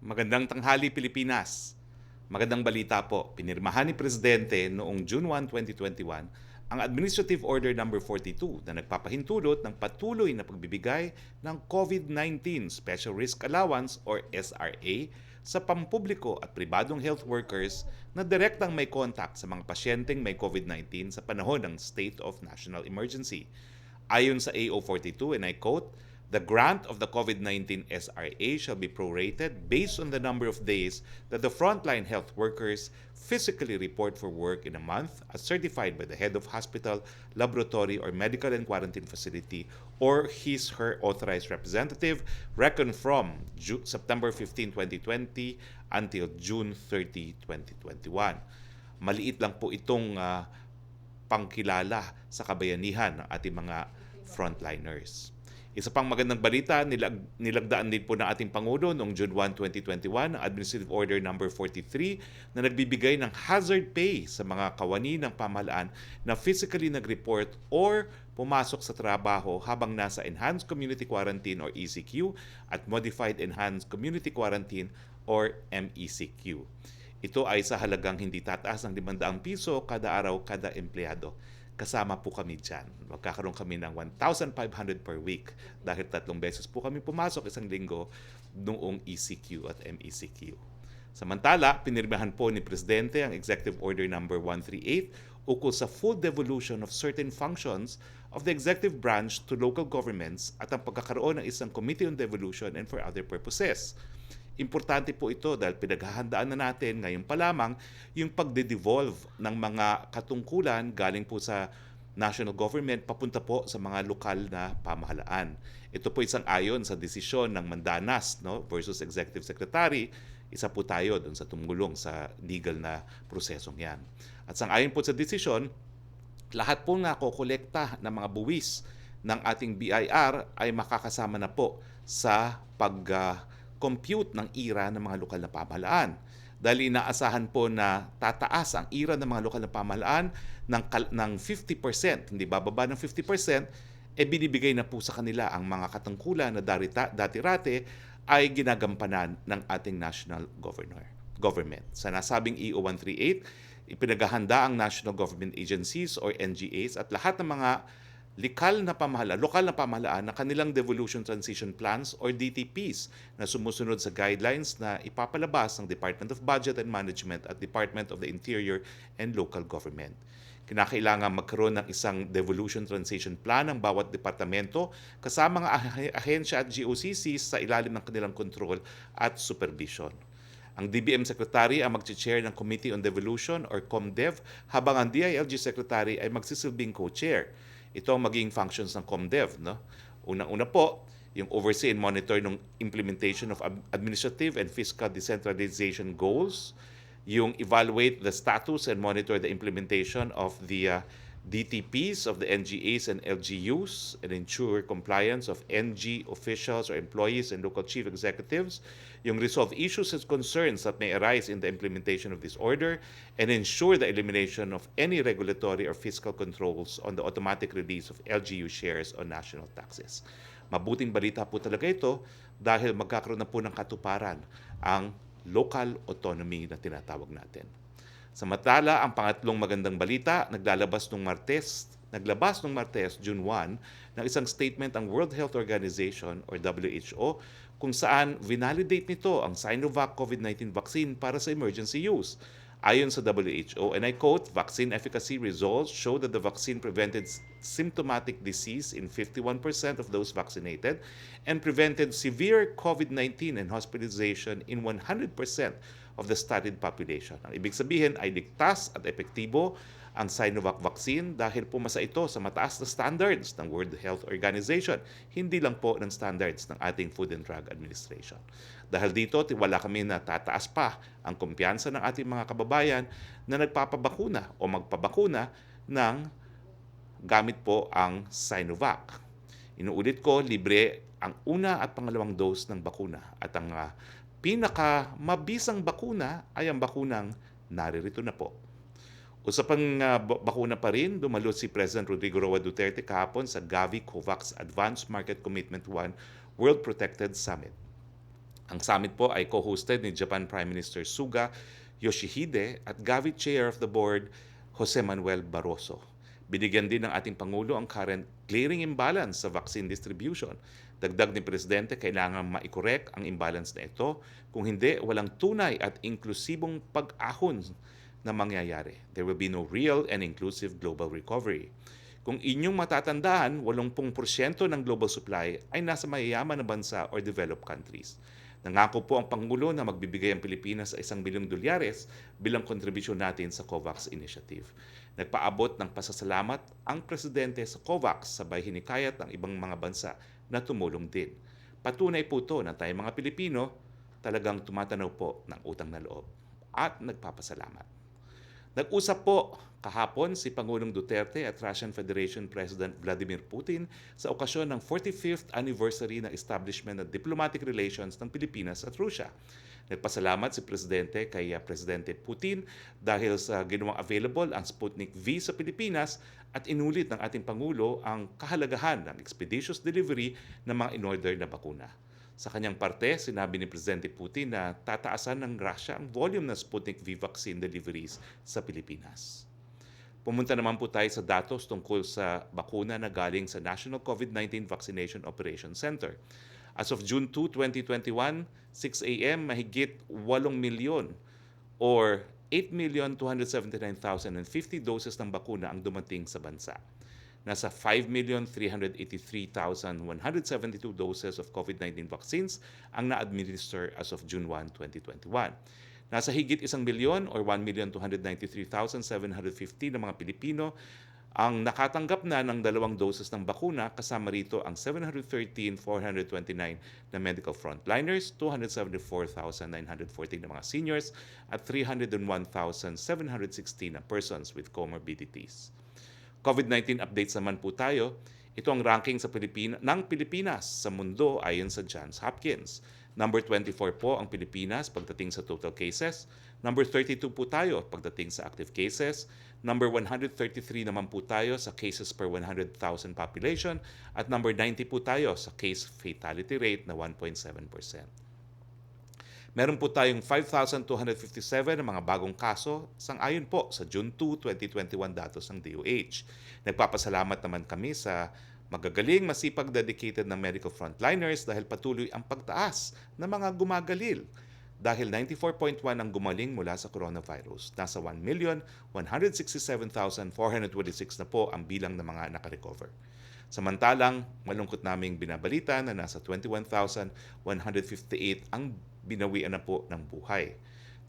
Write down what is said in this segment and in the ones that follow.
Magandang tanghali Pilipinas. Magandang balita po. Pinirmahan ni Presidente noong June 1, 2021 ang Administrative Order No. 42 na nagpapahintulot ng patuloy na pagbibigay ng COVID-19 Special Risk Allowance or SRA sa pampubliko at pribadong health workers na direktang may contact sa mga pasyenteng may COVID-19 sa panahon ng State of National Emergency. Ayon sa AO 42, and I quote, "The grant of the COVID-19 SRA shall be prorated based on the number of days that the frontline health workers physically report for work in a month as certified by the head of hospital, laboratory, or medical and quarantine facility or his/her authorized representative reckoned from September 15, 2020 until June 30, 2021. Maliit lang po itong pangkilala sa kabayanihan ng ating mga frontliners. Isa pang magandang balita, nilagdaan din po ng ating Pangulo noong June 1, 2021 ang Administrative Order No. 43 na nagbibigay ng hazard pay sa mga kawani ng pamahalaan na physically nag-report or pumasok sa trabaho habang nasa Enhanced Community Quarantine or ECQ at Modified Enhanced Community Quarantine or MECQ. Ito ay sa halagang hindi tataas ng 500 piso kada araw kada empleyado. Kasama po kami dyan. Magkakaroon kami ng 1,500 per week dahil 3 beses po kami pumasok isang linggo noong ECQ at MECQ. Samantala, pinirmahan po ni Presidente ang Executive Order No. 138 ukol sa full devolution of certain functions of the executive branch to local governments at ang pagkakaroon ng isang Committee on Devolution and for other purposes. Importante po ito dahil pinaghahandaan na natin ngayon pa lamang yung pagde-devolve ng mga katungkulan galing po sa national government papunta po sa mga lokal na pamahalaan. Ito po isang ayon sa desisyon ng Mandanas versus Executive Secretary. Isa po tayo doon sa tumulong sa legal na prosesong yan. At sang-ayon po sa desisyon, lahat po nakokolekta ng mga buwis ng ating BIR ay makakasama na po sa compute ng IRA ng mga lokal na pamahalaan. Dahil inaasahan po na tataas ang IRA ng mga lokal na pamahalaan ng 50%, hindi bababa ng 50%, binibigay na po sa kanila ang mga katungkulan na dati-rate ay ginagampanan ng ating national government. Sa nasabing EO 138, ipinaghahanda ang national government agencies or NGAs at lahat ng mga lokal na pamahalaan na kanilang devolution transition plans or DTPs na sumusunod sa guidelines na ipapalabas ng Department of Budget and Management at Department of the Interior and Local Government. Kinakailangan magkaroon ng isang devolution transition plan ng bawat departamento kasama ang ahensya at GOCCs sa ilalim ng kanilang control at supervision. Ang DBM Secretary ang mag-chair ng Committee on Devolution or COMDEV habang ang DILG Secretary ay magsisilbing co-chair. Ito ang magiging functions ng COMDEV. Unang-una po, yung oversee and monitor ng implementation of administrative and fiscal decentralization goals, yung evaluate the status and monitor the implementation of the DTPs of the NGAs and LGUs and ensure compliance of NG officials or employees and local chief executives, yung resolve issues and concerns that may arise in the implementation of this order, and ensure the elimination of any regulatory or fiscal controls on the automatic release of LGU shares on national taxes. Mabuting balita po talaga ito dahil magkakaroon na po ng katuparan ang local autonomy na tinatawag natin. Samantala, ang pangatlong magandang balita, naglabas nung Martes, June 1, ng isang statement ang World Health Organization or WHO kung saan vinalidate nito ang Sinovac COVID-19 vaccine para sa emergency use. Ayon sa WHO, and I quote, "Vaccine efficacy results show that the vaccine prevented symptomatic disease in 51% of those vaccinated and prevented severe COVID-19 and hospitalization in 100% of the studied population." Ang ibig sabihin ay ligtas at epektibo ang Sinovac vaccine dahil pumasa ito sa mataas na standards ng World Health Organization, hindi lang po ng standards ng ating Food and Drug Administration. Dahil dito, tiwala kami na tataas pa ang kumpiyansa ng ating mga kababayan na nagpapabakuna o magpabakuna ng gamit po ang Sinovac. Inuulit ko, libre ang una at pangalawang dose ng bakuna at ang pinakamabisang bakuna ay ang bakunang naririto na po. Usapang bakuna pa rin, dumalo si President Rodrigo Roa Duterte kahapon sa Gavi COVAX Advanced Market Commitment 1 World Protected Summit. Ang summit po ay co-hosted ni Japan Prime Minister Suga Yoshihide at Gavi Chair of the Board Jose Manuel Barroso. Binigyan din ng ating Pangulo ang current clearing imbalance sa vaccine distribution. Dagdag ni Presidente, kailangan maikorek ang imbalance na ito. Kung hindi, walang tunay at inklusibong pag-ahon na mangyayari. There will be no real and inclusive global recovery. Kung inyong matatandaan, 80% ng global supply ay nasa mayayaman na bansa or developed countries. Nangako po ang Pangulo na magbibigay ang Pilipinas sa $1 bilyong bilang kontribusyon natin sa COVAX initiative. Nagpaabot ng pasasalamat ang Presidente sa COVAX, sabay hinikayat ang ibang mga bansa na tumulong din. Patunay po ito na tayong mga Pilipino talagang tumatanaw po ng utang na loob at nagpapasalamat. Nag-usap po kahapon si Pangulong Duterte at Russian Federation President Vladimir Putin sa okasyon ng 45th anniversary ng establishment ng diplomatic relations ng Pilipinas at Russia. Nagpasalamat si Presidente kay Presidente Putin dahil sa ginawang available ang Sputnik V sa Pilipinas at inulit ng ating Pangulo ang kahalagahan ng expeditious delivery ng mga in-order na bakuna. Sa kanyang parte, sinabi ni Presidente Putin na tataasan ng Russia ang volume ng Sputnik V vaccine deliveries sa Pilipinas. Pumunta naman po tayo sa datos tungkol sa bakuna na galing sa National COVID-19 Vaccination Operations Center. As of June 2, 2021, 6 a.m., mahigit 8 milyon or 8,279,050 doses ng bakuna ang dumating sa bansa. Nasa 5,383,172 doses of COVID-19 vaccines ang na-administer as of June 1, 2021. Nasa higit 1 milyon or 1,293,750 na mga Pilipino ang nakatanggap na ng 2 doses ng bakuna, kasama rito ang 713,429 na medical frontliners, 274,940 na mga seniors at 301,716 na persons with comorbidities. COVID-19 updates naman po tayo. Ito ang ranking sa ng Pilipinas sa mundo ayon sa Johns Hopkins. Number 24 po ang Pilipinas pagdating sa total cases. Number 32 po tayo pagdating sa active cases. Number 133 naman po tayo sa cases per 100,000 population. At number 90 po tayo sa case fatality rate na 1.7%. Meron po tayong 5,257 na mga bagong kaso sang-ayon po sa June 2, 2021 datos ng DOH. Nagpapasalamat naman kami sa magagaling, masipag, dedicated na medical frontliners dahil patuloy ang pagtaas ng mga gumagalil. Dahil 94.1 ang gumaling mula sa coronavirus, nasa 1,167,426 na po ang bilang ng mga nakarecover. Samantalang, malungkot naming binabalita na nasa 21,158 ang binawian na po ng buhay.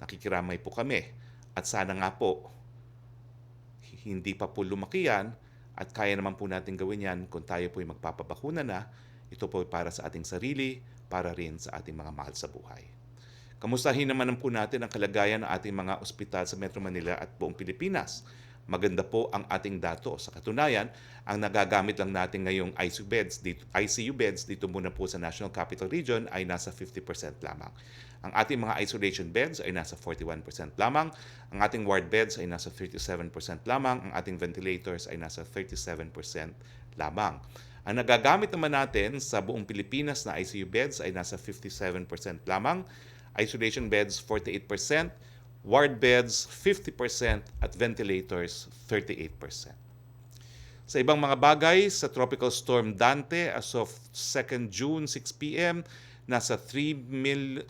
Nakikiramay po kami at sana nga po hindi pa po lumaki yan at kaya naman po natin gawin yan kung tayo po ay magpapabakuna na. Ito po para sa ating sarili, para rin sa ating mga mahal sa buhay. Kamustahin naman po natin ang kalagayan ng ating mga ospital sa Metro Manila at buong Pilipinas. Maganda po ang ating datos. Sa katunayan, ang nagagamit lang natin ngayong ICU beds dito muna po sa National Capital Region ay nasa 50% lamang. Ang ating mga isolation beds ay nasa 41% lamang. Ang ating ward beds ay nasa 37% lamang. Ang ating ventilators ay nasa 37% lamang. Ang nagagamit naman natin sa buong Pilipinas na ICU beds ay nasa 57% lamang. Isolation beds 48%. Ward beds 50% at ventilators 38%. Sa ibang mga bagay, sa Tropical Storm Dante as of 2nd June 6 p.m., nasa 3,090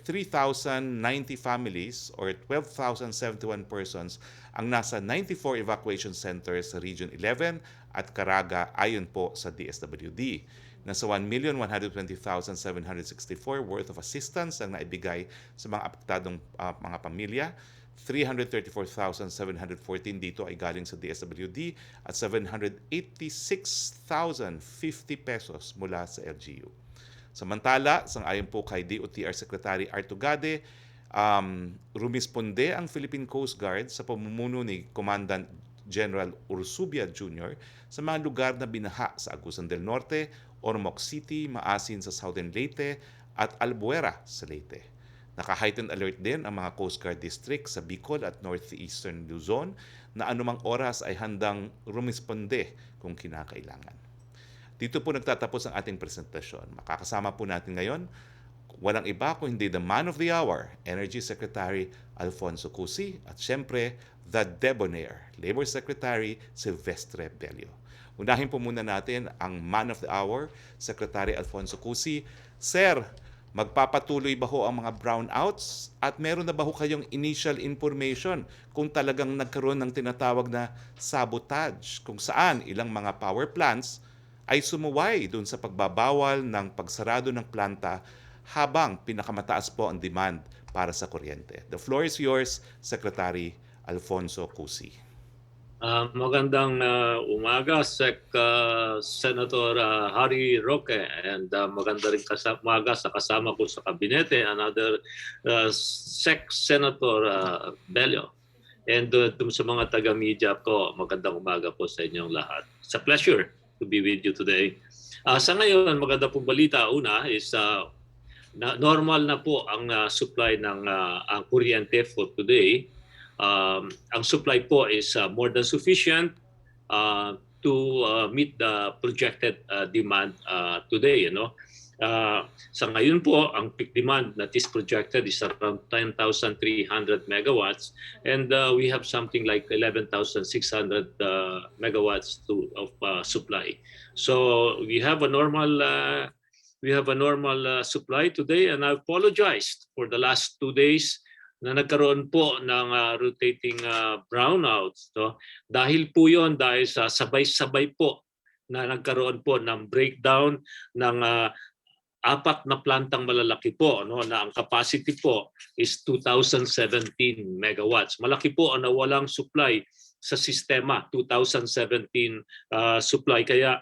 families or 12,071 persons ang nasa 94 evacuation centers sa Region 11 at Caraga ayon po sa DSWD. Nasa 1,120,764 worth of assistance ang naibigay sa mga apektadong mga pamilya. 334,714 dito ay galing sa DSWD at 786,050 pesos mula sa LGU. Samantala, sang-ayon po kay DOTR Secretary Artugade, rumisponde ang Philippine Coast Guard sa pamumuno ni Commandant General Ursubia Jr. sa mga lugar na binaha sa Agusan del Norte, Ormoc City, Maasin sa Southern Leyte at Albuera sa Leyte. Naka-heightened alert din ang mga Coast Guard District sa Bicol at Northeastern Luzon na anumang oras ay handang rumisponde kung kinakailangan. Dito po nagtatapos ang ating presentasyon. Makakasama po natin ngayon walang iba kung hindi the man of the hour, Energy Secretary Alfonso Cusi, at syempre, the debonair, Labor Secretary Silvestre Bello. Unahin po muna natin ang man of the hour, Secretary Alfonso Cusi. Sir, magpapatuloy ba ho ang mga brownouts at meron na ba ho kayong initial information kung talagang nagkaroon ng tinatawag na sabotage kung saan ilang mga power plants ay sumuway dun sa pagbabawal ng pagsarado ng planta habang pinakamataas po ang demand para sa kuryente. The floor is yours, Secretary Alfonso Cusi. Magandang umaga, Senator Harry Roque, and maganda rin umaga sa kasama ko sa kabinete, another Senator Bello. And sa mga taga-media ko, magandang umaga po sa inyong lahat. It's a pleasure to be with you today. Sa ngayon, maganda pong balita. Una is normal na po ang supply ng ang kuryente for today. Ang supply po is more than sufficient to meet the projected demand today. Sa ngayon po, ang peak demand that is projected is around 10,300 megawatts, and we have something like 11,600 megawatts of supply. So we have a normal supply today, and I apologized for the last 2 days na nagkaroon po ng rotating brownouts. Dahil po yon dahil sa sabay-sabay po na nagkaroon po ng breakdown ng 4 na plantang malalaki po, na ang capacity po is 2017 megawatts. Malaki po ang nawalang supply sa sistema, 2017 supply, kaya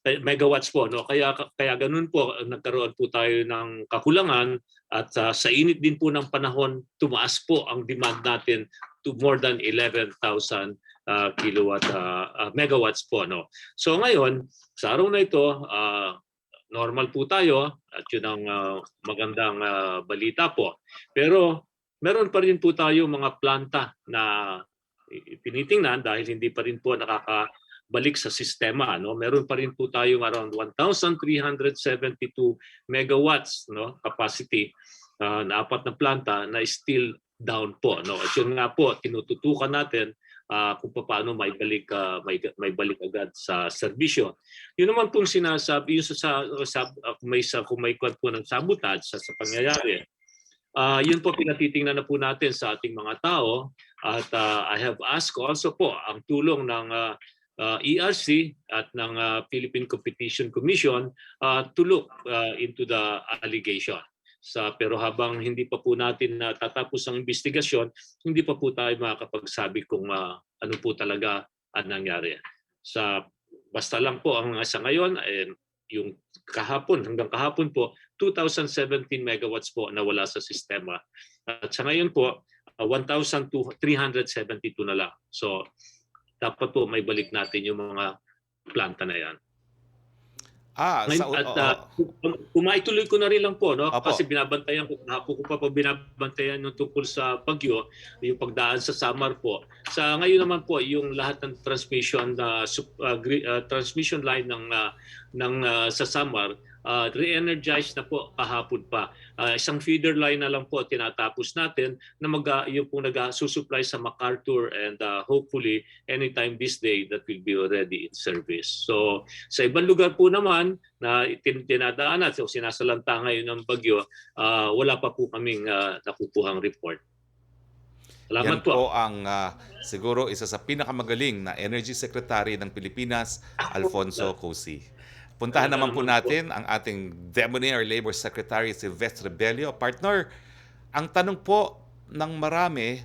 megawatts po, kaya ganun po nagkaroon po tayo ng kakulangan, at sa init din po ng panahon, tumaas po ang demand natin to more than 11,000 megawatts po. So ngayon, sa araw na ito, normal po tayo, at yun ang magandang balita po. Pero meron pa rin po tayo mga planta na tinitingnan dahil hindi pa rin po nakakabalik sa sistema. Meron pa rin po tayong around 1,372 megawatts capacity na 4 na planta na still down po. At yun nga po, tinututukan natin kung paano may balik agad sa serbisyo. Yun naman pong sinasabi, kung may kwan po ng sabotage sa pangyayari. Yun po pinatitingnan na po natin sa ating mga tao, at I have asked also po ang tulong ng ERC at ng Philippine Competition Commission to look into the allegation. Pero habang hindi pa po natin tatapos ang investigasyon, hindi pa po tayo makakapagsabi kung ano po talaga ang nangyari. Basta lang po ang sa ngayon, yung hanggang kahapon po, 2017 megawatts po nawala sa sistema. At sa ngayon po, 1,372 na lang. So dapat po may balik natin yung mga planta na yan. Kumaituloy ko na rin lang po, kasi binabantayan ko, binabantayan yung tungkol sa bagyo, yung pagdaan sa Samar po. Sa ngayon naman po, yung lahat ng transmission line sa Samar, re-energized na po kahapon pa. Isang feeder line na lang po tinatapos natin na yung pong nag-susupply sa MacArthur, and hopefully anytime this day that will be already in service. So sa ibang lugar po naman na tinadaanan, so sinasalanta ngayon ng bagyo, wala pa po kaming nakukuhang report. Salamat yan po ang siguro isa sa pinakamagaling na Energy Secretary ng Pilipinas, Alfonso Cusi. Puntahan naman po natin ang ating debonair Labor Secretary Silvestre Bello. Partner, ang tanong po ng marami,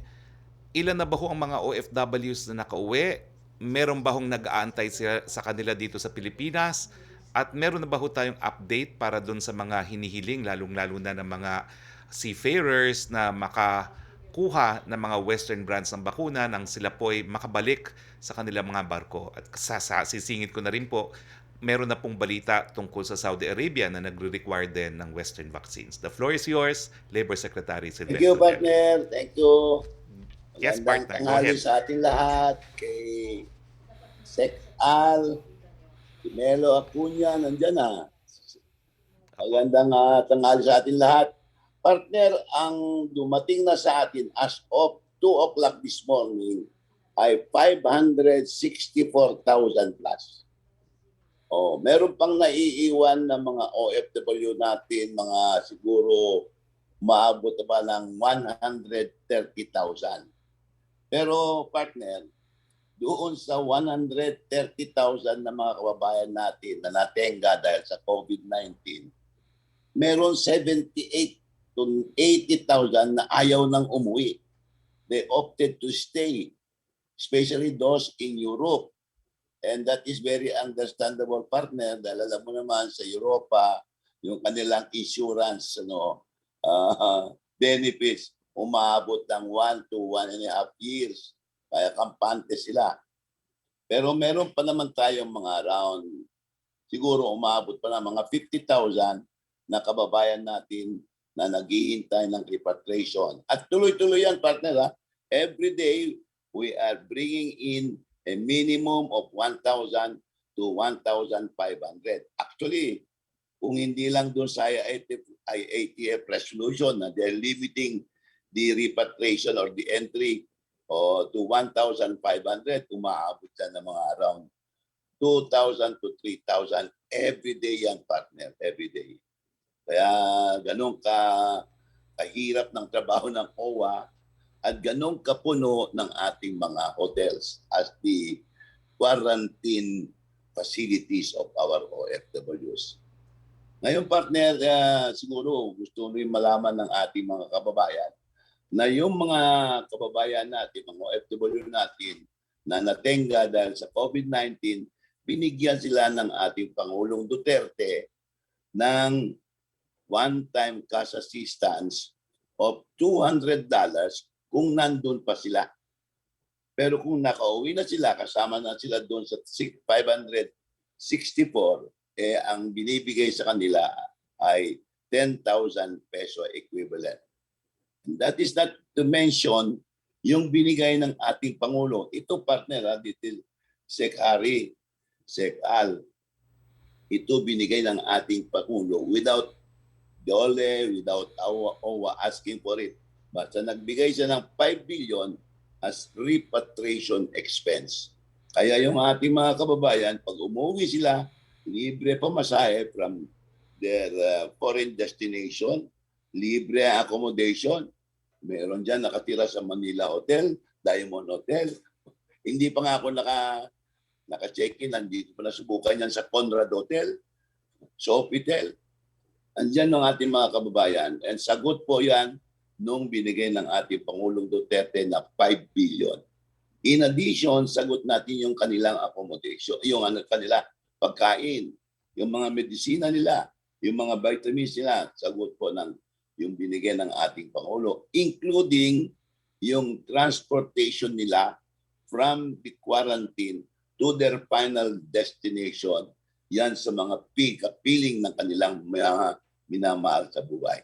ilan na ba ho ang mga OFWs na nakauwi? Meron ba hong nag-aantay sa kanila dito sa Pilipinas? At meron na ba ho tayong update para dun sa mga hinihiling, lalong-lalo na ng mga seafarers na makakuha ng mga Western brands ng bakuna nang sila po'y makabalik sa kanilang mga barko? At sisingit ko na rin po, meron na pong balita tungkol sa Saudi Arabia na nagre-require din ng Western vaccines. The floor is yours, Labor Secretary Silvestre. Thank you, partner. Thank you. Yes, partner. Go Tanghali ahead. sa ating lahat. Kay Sec Al, Melo Acuña, nandyan na. Magandang tanghali sa atin lahat. Partner, ang dumating na sa atin as of 2 o'clock this morning ay 564,000 plus. Meron pang naiiwan na mga OFW natin, mga siguro maabot pa ng 130,000. Pero partner, doon sa 130,000 na mga kababayan natin na natenga dahil sa COVID-19, meron 78 to 80,000 na ayaw nang umuwi. They opted to stay, especially those in Europe. And that is very understandable, partner, dahil alam mo naman sa Europa, yung kanilang insurance benefits umaabot ng 1 to 1.5 years. Kaya kampante sila. Pero meron pa naman tayong mga around, siguro umaabot pa ng mga 50,000 na kababayan natin na naghihintay ng repatriation. At tuloy-tuloy yan, partner. Every day, we are bringing in a minimum of 1,000 to 1,500. Actually, kung hindi lang doon sa IATF resolution na they're limiting the repatriation or the entry to 1,500, umaabot siya ng mga around 2,000 to 3,000 every day yan, partner, every day. Kaya ganun kahirap ng trabaho ng OWA at ganun kapuno ng ating mga hotels as the quarantine facilities of our OFWs. Ngayon, partner, siguro gusto rin malaman ng ating mga kababayan na yung mga kababayan natin, mga OFW natin na natenga dahil sa COVID-19, binigyan sila ng ating Pangulong Duterte ng one-time cash assistance of $200 kung nandun pa sila. Pero kung nakauwi na sila, kasama na sila doon sa 564, ang binibigay sa kanila ay 10,000 peso equivalent. And that is not to mention yung binigay ng ating Pangulo. Ito, partner, dito, Sec Harry, Sec Al, ito binigay ng ating Pangulo without Dole, without OWA asking for it. Basta nagbigay siya ng 5 billion as repatriation expense. Kaya yung ating mga kababayan, pag umuwi sila, libre pamasahe from their foreign destination, libre accommodation. Meron dyan nakatira sa Manila Hotel, Diamond Hotel. Hindi pa nga ako naka-check-in, nandito pa nasubukan yan sa Conrad Hotel, Sofitel. Andyan ng ating mga kababayan. And sagot po yan nung binigay ng ating Pangulong Duterte na 5 billion. In addition, sagot natin yung kanilang accommodation, yung kanila pagkain, yung mga medisina nila, yung mga vitamins nila, sagot po ng yung binigay ng ating Pangulo, including yung transportation nila from the quarantine to their final destination, yan sa mga kapiling ng kanilang mga minamahal sa buhay.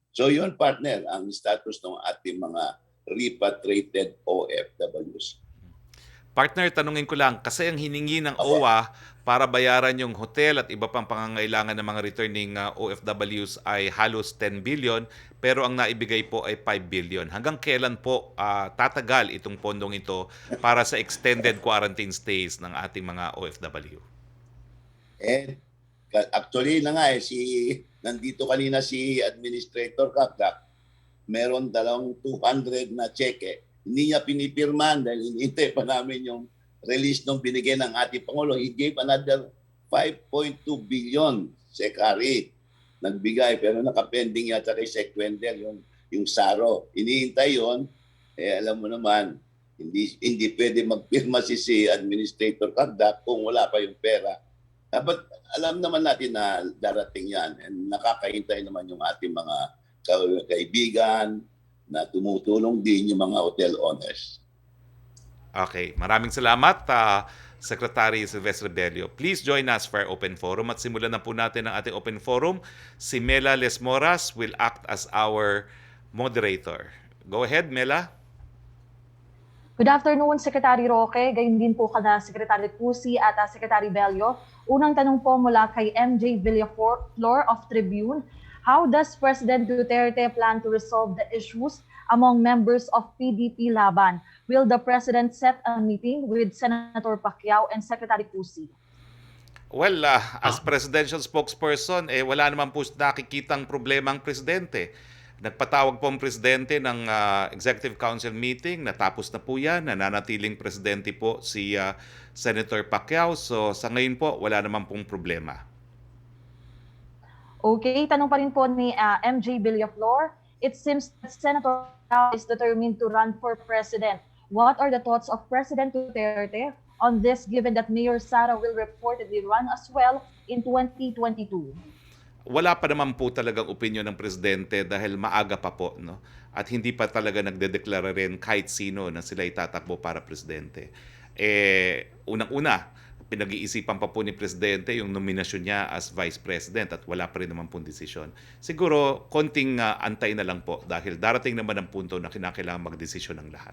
So yun, partner, ang status ng ating mga repatriated OFWs. Partner, tanungin ko lang, kasi ang hiningi ng OWA para bayaran yung hotel at iba pang pangangailangan ng mga returning OFWs ay halos 10 billion, pero ang naibigay po ay 5 billion. Hanggang kailan po tatagal itong pondong ito para sa extended quarantine stays ng ating mga OFW? Actually na nga nandito kanina si Administrator Kakak, meron dalawang 200 na cheque. Hindi niya pinipirman dahil hinihintay pa namin yung release nung binigay ng ating Pangulo. He gave another 5.2 billion Sekari nagbigay, pero nakapending yata kay Sekwender yung Saro. Hinihintay yon. Alam mo naman, hindi pwede magpirma si Administrator Kakak kung wala pa yung pera. Dapat alam naman natin na darating yan, and nakakahintay naman yung ating mga kaibigan na tumutulong din yung mga hotel owners. Okay, maraming salamat, Secretary Silvestre Bello. Please join us for our open forum at simulan na po natin ang ating open forum. Si Mela Lesmoras will act as our moderator. Go ahead, Mela. Good afternoon, Secretary Roque. Gayon din po kada Secretary Pusi at Secretary Bello. Unang tanong po mula kay MJ Villaflor of Tribune. How does President Duterte plan to resolve the issues among members of PDP Laban? Will the President set a meeting with Senator Pacquiao and Secretary Pusi? Well, as presidential spokesperson, wala naman po nakikitang problema ang presidente. Nagpatawag po ang presidente ng Executive Council meeting, natapos na po yan, nananatiling presidente po si Senator Pacquiao. So sa ngayon po, wala naman pong problema. Okay, tanong pa rin po ni MJ Villaflor. It seems that Senator Pacquiao is determined to run for president. What are the thoughts of President Duterte on this, given that Mayor Sara will reportedly run as well in 2022? Wala pa naman po talagang opinion ng presidente dahil maaga pa po, no? At hindi pa talaga nagdedeklara rin kahit sino na sila itatakbo para presidente. Unang-una, pinag-iisipan pa po ni presidente yung nominasyon niya as vice president at wala pa rin naman pong desisyon. Siguro konting antay na lang po dahil darating naman ang punto na kinakailangan magdesisyon ng lahat.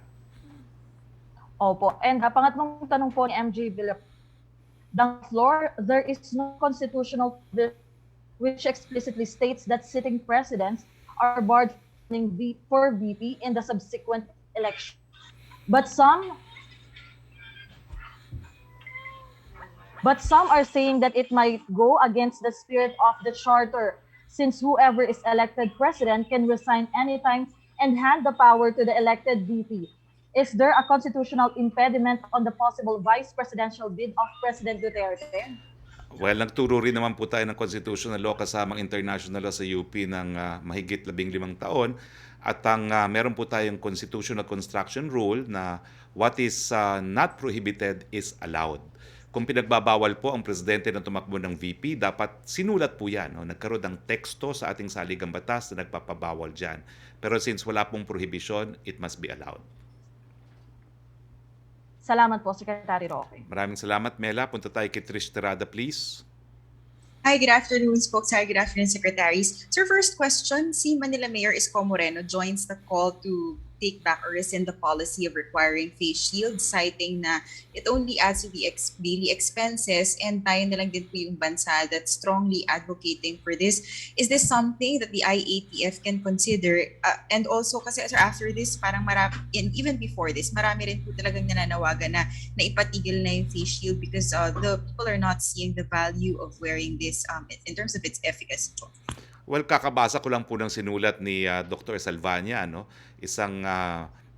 Opo. And pangatlong tanong po ni MJ Villaflor, there is no constitutional which explicitly states that sitting presidents are barred from running for VP in the subsequent election. But some are saying that it might go against the spirit of the charter, since whoever is elected president can resign anytime and hand the power to the elected VP. Is there a constitutional impediment on the possible vice presidential bid of President Duterte? Well, nagturo rin naman po tayo ng constitutional law kasamang international law sa UP ng mahigit 15 taon. At meron po tayong constitutional construction rule na what is not prohibited is allowed. Kung pinagbabawal po ang presidente na tumakbo ng VP, dapat sinulat po yan. No? Nagkaroon ng teksto sa ating saligang batas na nagpapabawal dyan. Pero since wala pong prohibition, it must be allowed. Salamat po, Secretary Roque. Maraming salamat, Mela. Punta tayo kay Trish Terada, please. Hi, good afternoon, Spokesperson. Good afternoon, Secretaries. Sir, first question, si Manila Mayor Isko Moreno joins the call to take back or rescind the policy of requiring face shields, citing na it only adds to the daily expenses, and tayo na lang din po yung bansa that's strongly advocating for this. Is this something that the IATF can consider? And also, kasi sir, after this, parang marami, and even before this, marami rin po talagang nananawagan na ipatigil na yung face shield because the people are not seeing the value of wearing this in terms of its efficacy. Well, kakabasa ko lang po ng sinulat ni Dr. Salvania, no? Isang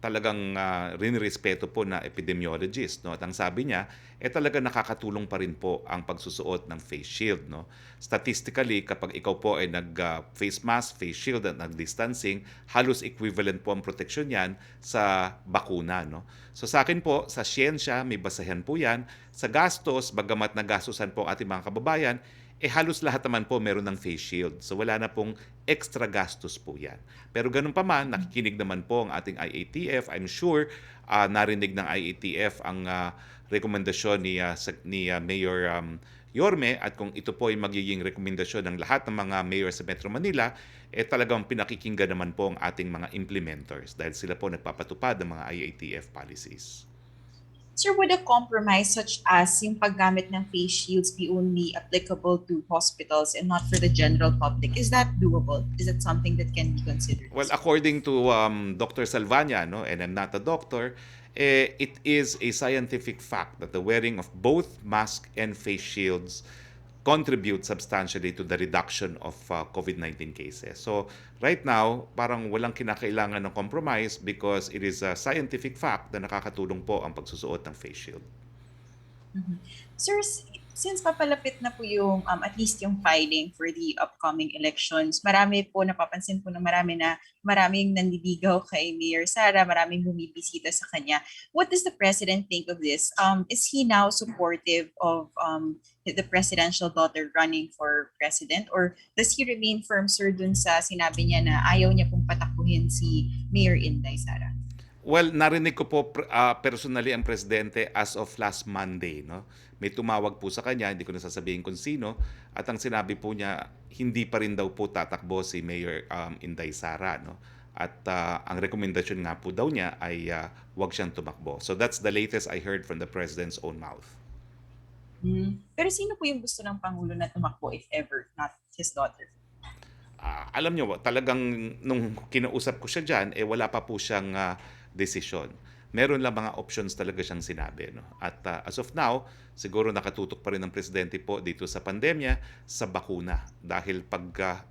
talagang rinirespeto po na epidemiologist, no? At ang sabi niya, talaga nakakatulong pa rin po ang pagsusuot ng face shield, no? Statistically, kapag ikaw po ay nag-face mask, face shield at nag-distancing, halos equivalent po ang proteksyon yan sa bakuna, no? So sa akin po, sa siyensya, may basahan po yan. Sa gastos, bagamat nagastusan po ang ating mga kababayan, halos lahat naman po meron ng face shield. So wala na pong extra gastos po yan. Pero ganun pa man, nakikinig naman po ang ating IATF. I'm sure narinig ng IATF ang rekomendasyon ni Mayor Yorme, at kung ito po ay magiging rekomendasyon ng lahat ng mga mayor sa Metro Manila, talagang pinakikinggan naman po ang ating mga implementers dahil sila po nagpapatupad ng mga IATF policies. Sir, would a compromise such as yung paggamit ng face shields be only applicable to hospitals and not for the general public? Is that doable? Is that something that can be considered? Well, according to Dr. Salvania, no, and I'm not a doctor, it is a scientific fact that the wearing of both mask and face shields contribute substantially to the reduction of COVID-19 cases. So right now, parang walang kinakailangan ng compromise because it is a scientific fact na nakakatulong po ang pagsusuot ng face shield. Mm-hmm. Sir, since papalapit na po yung at least yung filing for the upcoming elections, marami po napapansin po na maraming nanliligaw kay Mayor Sara, maraming bumibisita sa kanya. What does the President think of this? Is he now supportive of the presidential daughter running for president, or does he remain firm, sir, dun sa sinabi niya na ayaw niya pong patakbuhin si Mayor Inday Sara? Well, narinig ko po personally ang presidente as of last Monday, no? May tumawag po sa kanya, hindi ko na sasabihin kung sino, at ang sinabi po niya, hindi pa rin daw po tatakbo si Mayor Inday Sara, no? At ang rekomendasyon nga po daw niya ay wag siyang tumakbo. So that's the latest I heard from the President's own mouth. Pero sino po yung gusto ng Pangulo na tumakbo if ever, not his daughter? Alam niyo, talagang nung kinausap ko siya dyan, wala pa po siyang desisyon. Meron lang mga options talaga siyang sinabi. No? At as of now, siguro nakatutok pa rin ng Presidente po dito sa pandemya sa bakuna. Dahil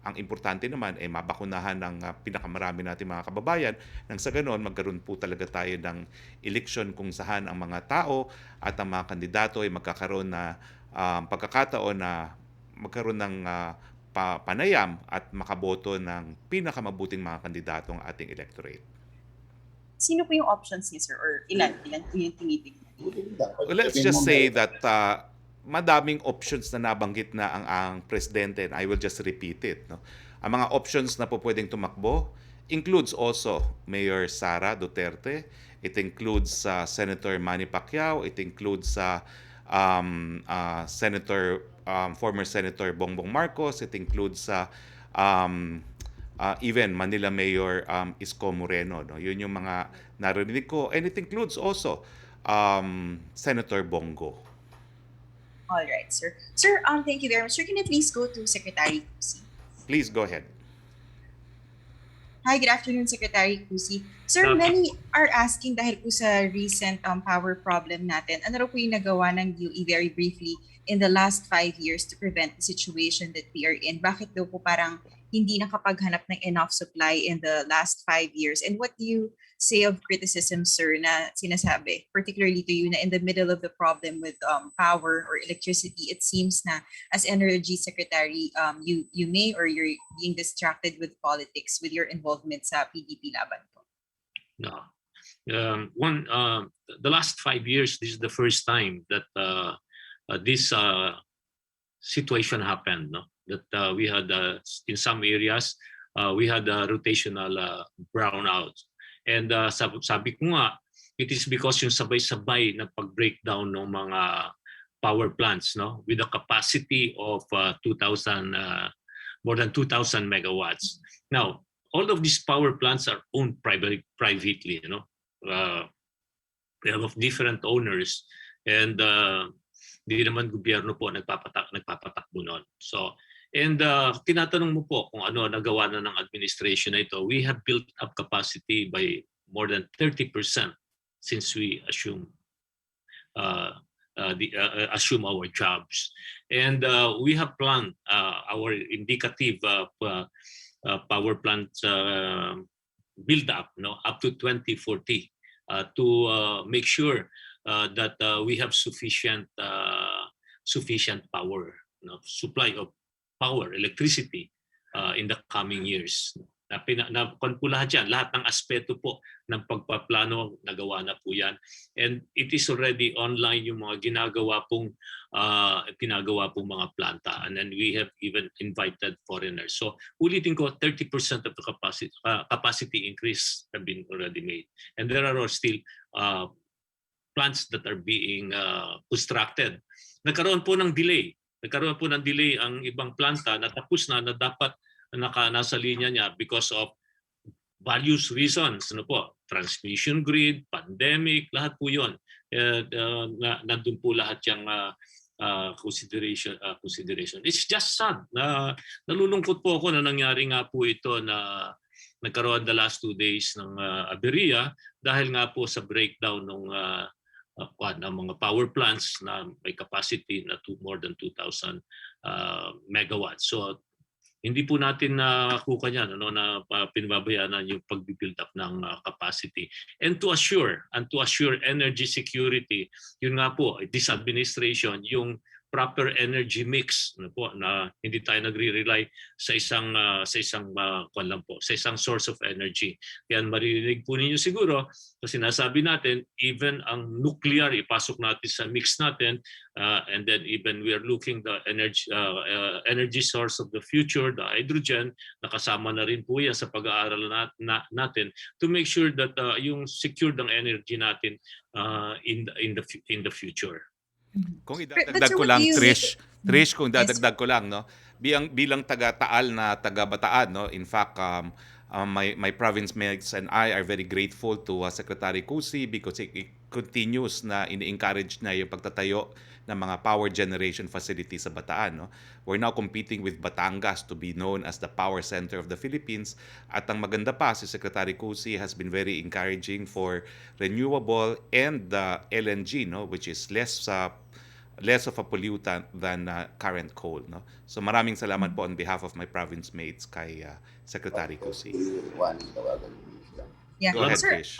ang importante naman ay mabakunahan ng pinakamarami natin mga kababayan nang sa ganon magkaroon po talaga tayo ng eleksyon kung saan ang mga tao at ang mga kandidato ay magkakaroon na pagkakataon na magkaroon ng panayam at makaboto ng pinakamabuting mga kandidato ng ating electorate. Sino po yung options niya, sir? Or ilan po yung tinitignan? Well, let's just say that madaming options na nabanggit na ang Presidente, and I will just repeat it. No? Ang mga options na po pwedeng tumakbo includes also Mayor Sara Duterte, it includes Senator Manny Pacquiao, it includes former Senator Bongbong Marcos, it includes even Manila Mayor Isko Moreno. No? Yun yung mga narinig ko. And it includes also Senator Bongo. All right, sir. Sir, thank you very much. Sir, can you please go to Secretary Cusi? Please go ahead. Hi, good afternoon, Secretary Cusi. Sir, many are asking dahil po sa recent power problem natin, ano raw po yung nagawa ng DOE very briefly in the last 5 years to prevent the situation that we are in? Bakit daw po parang hindi nakapaghanap ng enough supply in the last 5 years? And what do you say of criticism, sir, na sinasabi, particularly to you, na in the middle of the problem with power or electricity, it seems na as Energy Secretary, you may or you're being distracted with politics with your involvement sa PDP laban po? No. The last 5 years, this is the first time that this situation happened. No? That we had in some areas we had rotational brownouts, and sabi ko nga, it is because yung sabay-sabay na pag-breakdown ng mga power plants, no, with a capacity of more than 2,000 megawatts. Now, all of these power plants are owned privately, you know. They have different owners, and hindi naman gobyerno po nagpapatakbo nun. So, and tinatanong mo po kung ano nagawa na ng administration na ito. We have built up capacity by more than 30% since we assume our jobs. And we have planned our indicative power plant build up, up to 2040 to make sure that we have sufficient power, supply of power, electricity in the coming years. Nakuha po lahat yan, lahat ng aspeto po ng pagpaplano, nagawa na po yan. And it is already online yung mga ginagawa pong mga planta. And then we have even invited foreigners. So ulitin ko, 30% of the capacity increase have been already made. And there are still plants that are being constructed. Nagkaroon po ng delay ang ibang planta na tapos na dapat nasa linya niya because of various reasons. Ano po? Transmission grid, pandemic, lahat po yun. Nandun po lahat yung consideration. It's just sad. Nalulungkot po ako na nangyari nga po ito na nagkaroon the last 2 days ng aberya dahil nga po sa breakdown ng mga power plants na may capacity na more than 2,000 megawatts. So hindi po natin nakuha niyan na pinababayaan yung pag-build up ng capacity. And to assure energy security, yun nga po, this administration, yung proper energy mix na hindi tayo nagre-rely sa isang source of energy. Kaya maririnig po ninyo siguro kasi sinasabi natin even ang nuclear ipasok natin sa mix natin, and then even we are looking the energy source of the future, the hydrogen, nakasama na rin po yan sa pag-aaral natin to make sure that yung secured ang energy natin in the future. Kung idadagdag ko lang, Trish, kung dadagdag ko lang, no, bilang taga-Taal na taga-Bataan, no, in fact, My province mates and I are very grateful to Secretary Cusi because it continues na ini-encourage na yung pagtatayo ng mga power generation facilities sa Bataan. No? We're now competing with Batangas to be known as the power center of the Philippines. At ang maganda pa, si Secretary Cusi has been very encouraging for renewable and LNG, no? Which is less of a pollutant than current coal. No? So maraming salamat po on behalf of my province mates kay Secretary Cusi. Yeah. Go ahead, Sir, Trish.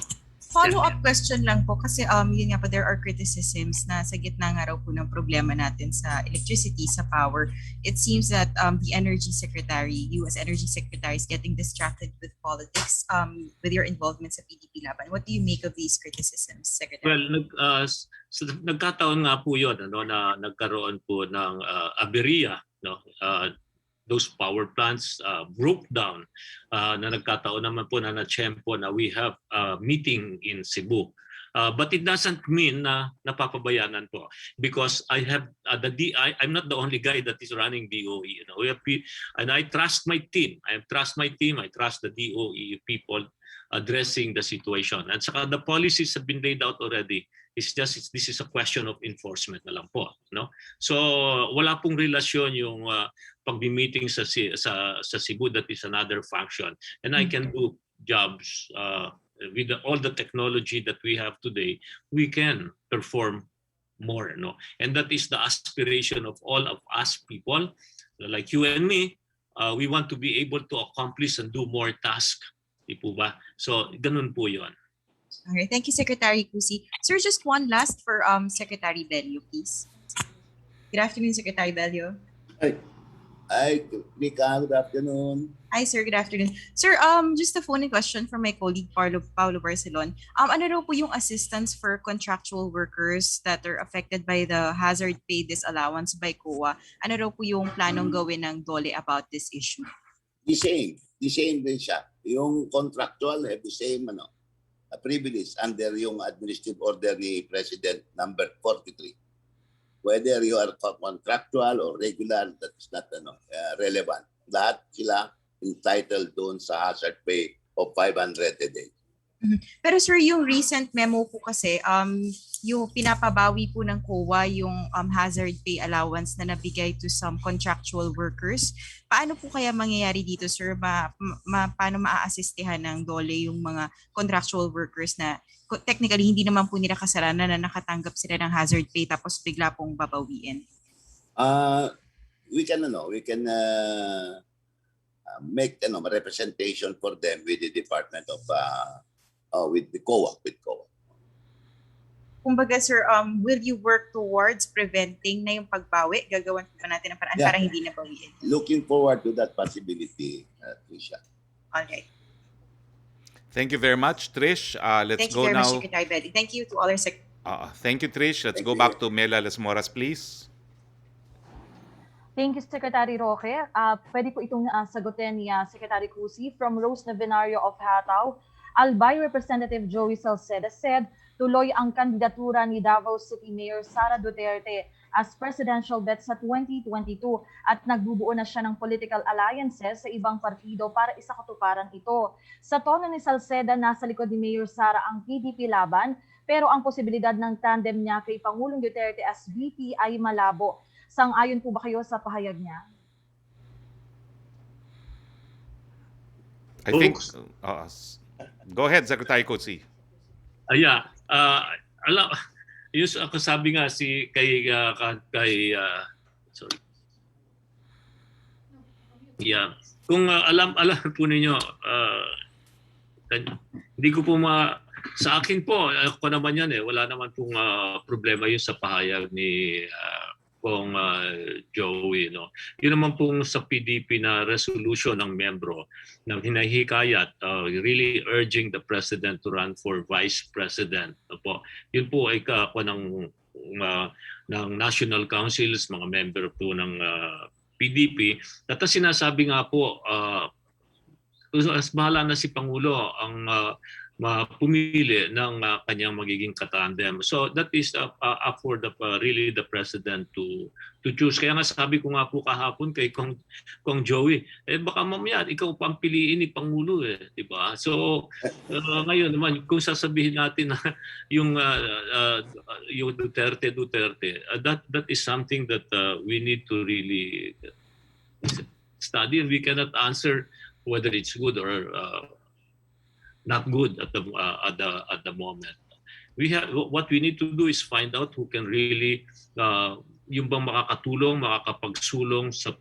follow-up question lang po kasi yun nga po, there are criticisms na sa gitna nga raw po ng problema natin sa electricity, sa power. It seems that the Energy Secretary, US Energy Secretary is getting distracted with politics with your involvement sa PDP Laban. What do you make of these criticisms, Secretary? Well, nagkataon nga po yun na nagkaroon po ng aberya, no? Those power plants broke down na nagkataon naman po na na-tiyempo na we have a meeting in Cebu. But it doesn't mean na napapabayanan po because I have I'm not the only guy that is running DOE. You know, and I trust my team. I trust the DOE people addressing the situation. And saka the policies have been laid out already. This is a question of enforcement na lang po, no? So wala pong relasyon yung pag-meeting sa Cebu. That is another function, and I can do jobs with all the technology that we have today. We can perform more, no? And that is the aspiration of all of us people, like you and me. We want to be able to accomplish and do more tasks, di po ba? So ganun po 'yon. All right. Thank you, Secretary Cusi. Sir, just one last for Secretary Bello, please. Good afternoon, Secretary Bello. Hi, Mika. Good afternoon. Hi, sir. Good afternoon. Sir, just a phone-in question from my colleague, Paulo Barcelon. Ano raw po yung assistance for contractual workers that are affected by the hazard pay disallowance by COA? Ano raw po yung planong gawin ng DOLE about this issue? The same din siya. Yung contractual have the same privilege under yung administrative order ni President number 43. Whether you are contractual or regular, that is not relevant. Lahat sila entitled doon sa hazard pay of 500 a day. Pero sir, yung recent memo po kasi, yung pinapabawi po ng COA yung hazard pay allowance na nabigay to some contractual workers. Paano po kaya mangyayari dito, sir? Paano maaasistihan ng DOLE yung mga contractual workers na technically hindi naman po nila kasalanan na nakatanggap sila ng hazard pay tapos bigla pong babawiin? We can make representation for them with the Department of with COA. Kumbaga sir, will you work towards preventing na yung pagbawi? Gagawan po ba natin ng paraan para hindi na bawiin? Looking forward to that possibility, Trisha. Okay. Thank you very much, Trish. Let's Thank go you very now. much, Secretary Bello. Thank you to all our Thank you, Trish. Let's Thank go you. back to Mela Lesmoras, please. Thank you, Secretary Roque. Pwede po itong sagutin ni Secretary Cusi from Rose Navenario of Hataw. Albay Representative Joey Salceda said, tuloy ang kandidatura ni Davao City Mayor Sara Duterte as presidential bet sa 2022 at nagbubuo na siya ng political alliances sa ibang partido para isakatuparan ito. Sa tono ni Salceda, nasa likod ni Mayor Sara ang PDP Laban, pero ang posibilidad ng tandem niya kay Pangulong Duterte as VP ay malabo. Sang-ayon po ba kayo sa pahayag niya? I think go ahead, Secretary Cusi. Yung ako sabi nga sorry. Yeah. Kung alam po ninyo, hindi ko po sa akin po, ako naman yan wala naman pong problema yun sa pahayag ni kung Joey, no. Yun naman pong sa PDP na resolution ng membro na hinahikayat, really urging the president to run for vice president. Po. Yun po ay ng national councils, mga member po ng PDP. At sinasabi nga po, as bahala na si Pangulo, ang pumili ng kanyang magiging katandem. So that is up for really the president to choose. Kaya nga sabi ko nga po kahapon kay Kong Joey, baka mamaya ikaw pang piliin ni Pangulo di ba? So ngayon naman kung sasabihin natin na yung Duterte, that is something that we need to really study, and we cannot answer whether it's good or not good at the moment. What we need to do is find out who can really yung bang makakatulong, makakapagsulong sa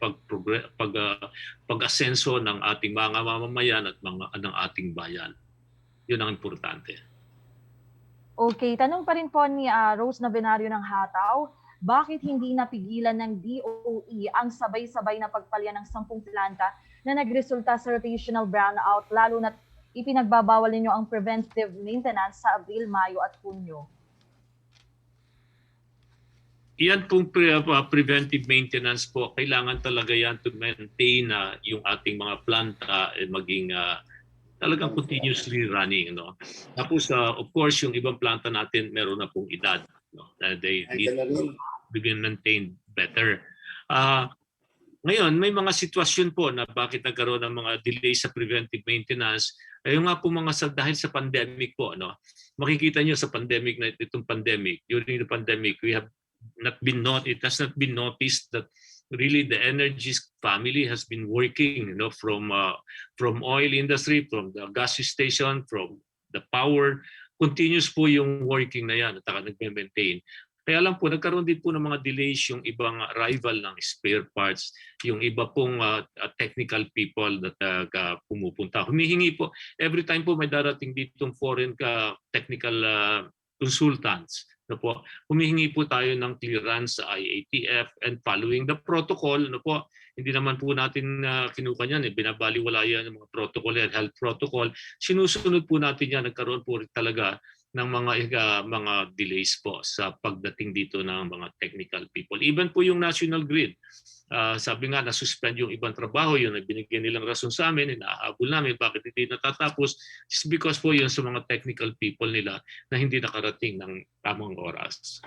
pag-asenso ng ating mga mamamayan at ng ating bayan. Yun ang importante. Okay, tanong pa rin po ni Rose Navenario ng Hataw, bakit hindi napigilan ng DOE ang sabay-sabay na pagpalya ng 10 planta na nagresulta sa rotational brownout, lalo na ipinagbabawal ninyo ang preventive maintenance sa Abril, Mayo at Hunyo? Yan pong preventive maintenance po, kailangan talaga yan to maintain yung ating mga planta maging talagang continuously running. No? Tapos, of course, yung ibang planta natin meron na pong edad. No? They need to be maintained better. Ngayon, may mga sitwasyon po na bakit nagkaroon ng mga delay sa preventive maintenance. Yung nga po dahil sa pandemic po. No? Makikita nyo sa pandemic na itong pandemic, during the pandemic, it has not been noticed that really the energy family has been working from oil industry, from the gas station, from the power. Continuous po yung working na yan at nag-maintain. Kaya lang po, nagkaroon din po ng mga delays yung ibang arrival ng spare parts, yung iba pong technical people that pumupunta. Humihingi po, every time po may darating ditong foreign technical consultants. Po, humihingi po tayo ng clearance sa IATF and following the protocol. Hindi naman po natin kinuha yan. Binabaliwala yan yung mga protocol and health protocol. Sinusunod po natin yan. Nagkaroon po talaga ng mga delays po sa pagdating dito ng mga technical people. Even po yung National Grid, sabi nga na-suspend yung ibang trabaho, yun ay binigyan nilang rason sa amin, inahabol namin bakit hindi natatapos, just because po yun sa mga technical people nila na hindi nakarating ng tamang oras.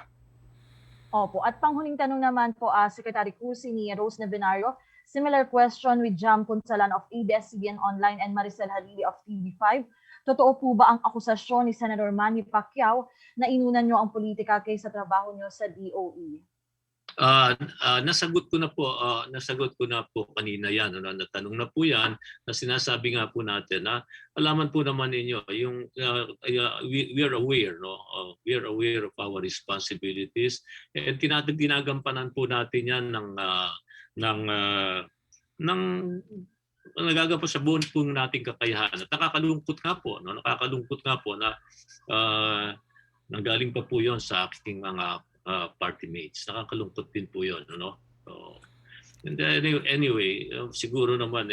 Opo, at panghuling tanong naman po, Secretary Cusi ni Rose Navenario, similar question with Jam Punsalan of ABS-CBN Online and Maricel Halili of TV5. Totoo po ba ang akusasyon ni Senator Manny Pacquiao na inunan nyo ang politika kaysa trabaho nyo sa DOE? Nasagot ko na po kanina yan. Natanong na po yan na sinasabi nga po natin na alaman po naman ninyo yung we are aware, we are aware of our responsibilities and ginagampanan po natin yan ng nagagawa sa buong pong nating kakayahan. At nakakalungkot nga po na nanggaling pa po yon sa aking mga party mates. Nakakalungkot din po yun. So, and anyway, siguro naman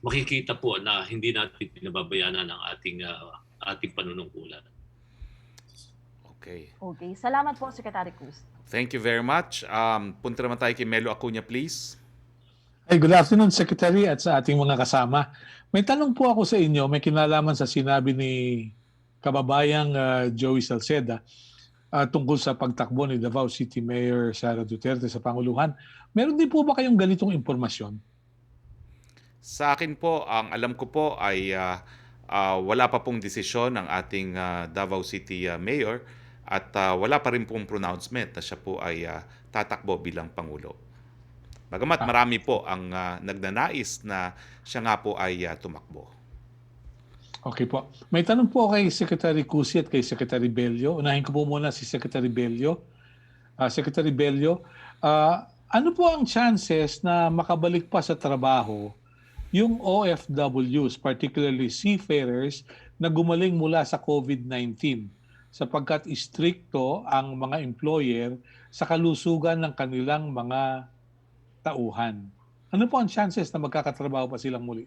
makikita po na hindi natin pinababayanan ang ating panunungkulan. Okay. Okay. Salamat po, Secretary Cruz. Thank you very much. Punta naman tayo kay Melo Acuña, please. Hey, good afternoon, Secretary, at sa ating mga kasama. May tanong po ako sa inyo, may kinalaman sa sinabi ni kababayang Joey Salceda tungkol sa pagtakbo ni Davao City Mayor Sara Duterte sa Panguluhan. Meron din po ba kayong ganitong impormasyon? Sa akin po, ang alam ko po ay wala pa pong desisyon ng ating Davao City Mayor at wala pa rin pong pronouncement na siya po ay tatakbo bilang Pangulo. Bagamat marami po ang nagnanais na siya nga po ay tumakbo. Okay po. May tanong po kay Secretary Cusi at kay Secretary Bello. Unahin ko po muna si Secretary Bello. Secretary Bello, ano po ang chances na makabalik pa sa trabaho yung OFWs, particularly seafarers, na gumaling mula sa COVID-19 sapagkat istrikto ang mga employer sa kalusugan ng kanilang mga tauhan? Ano po ang chances na magkakatrabaho pa silang muli?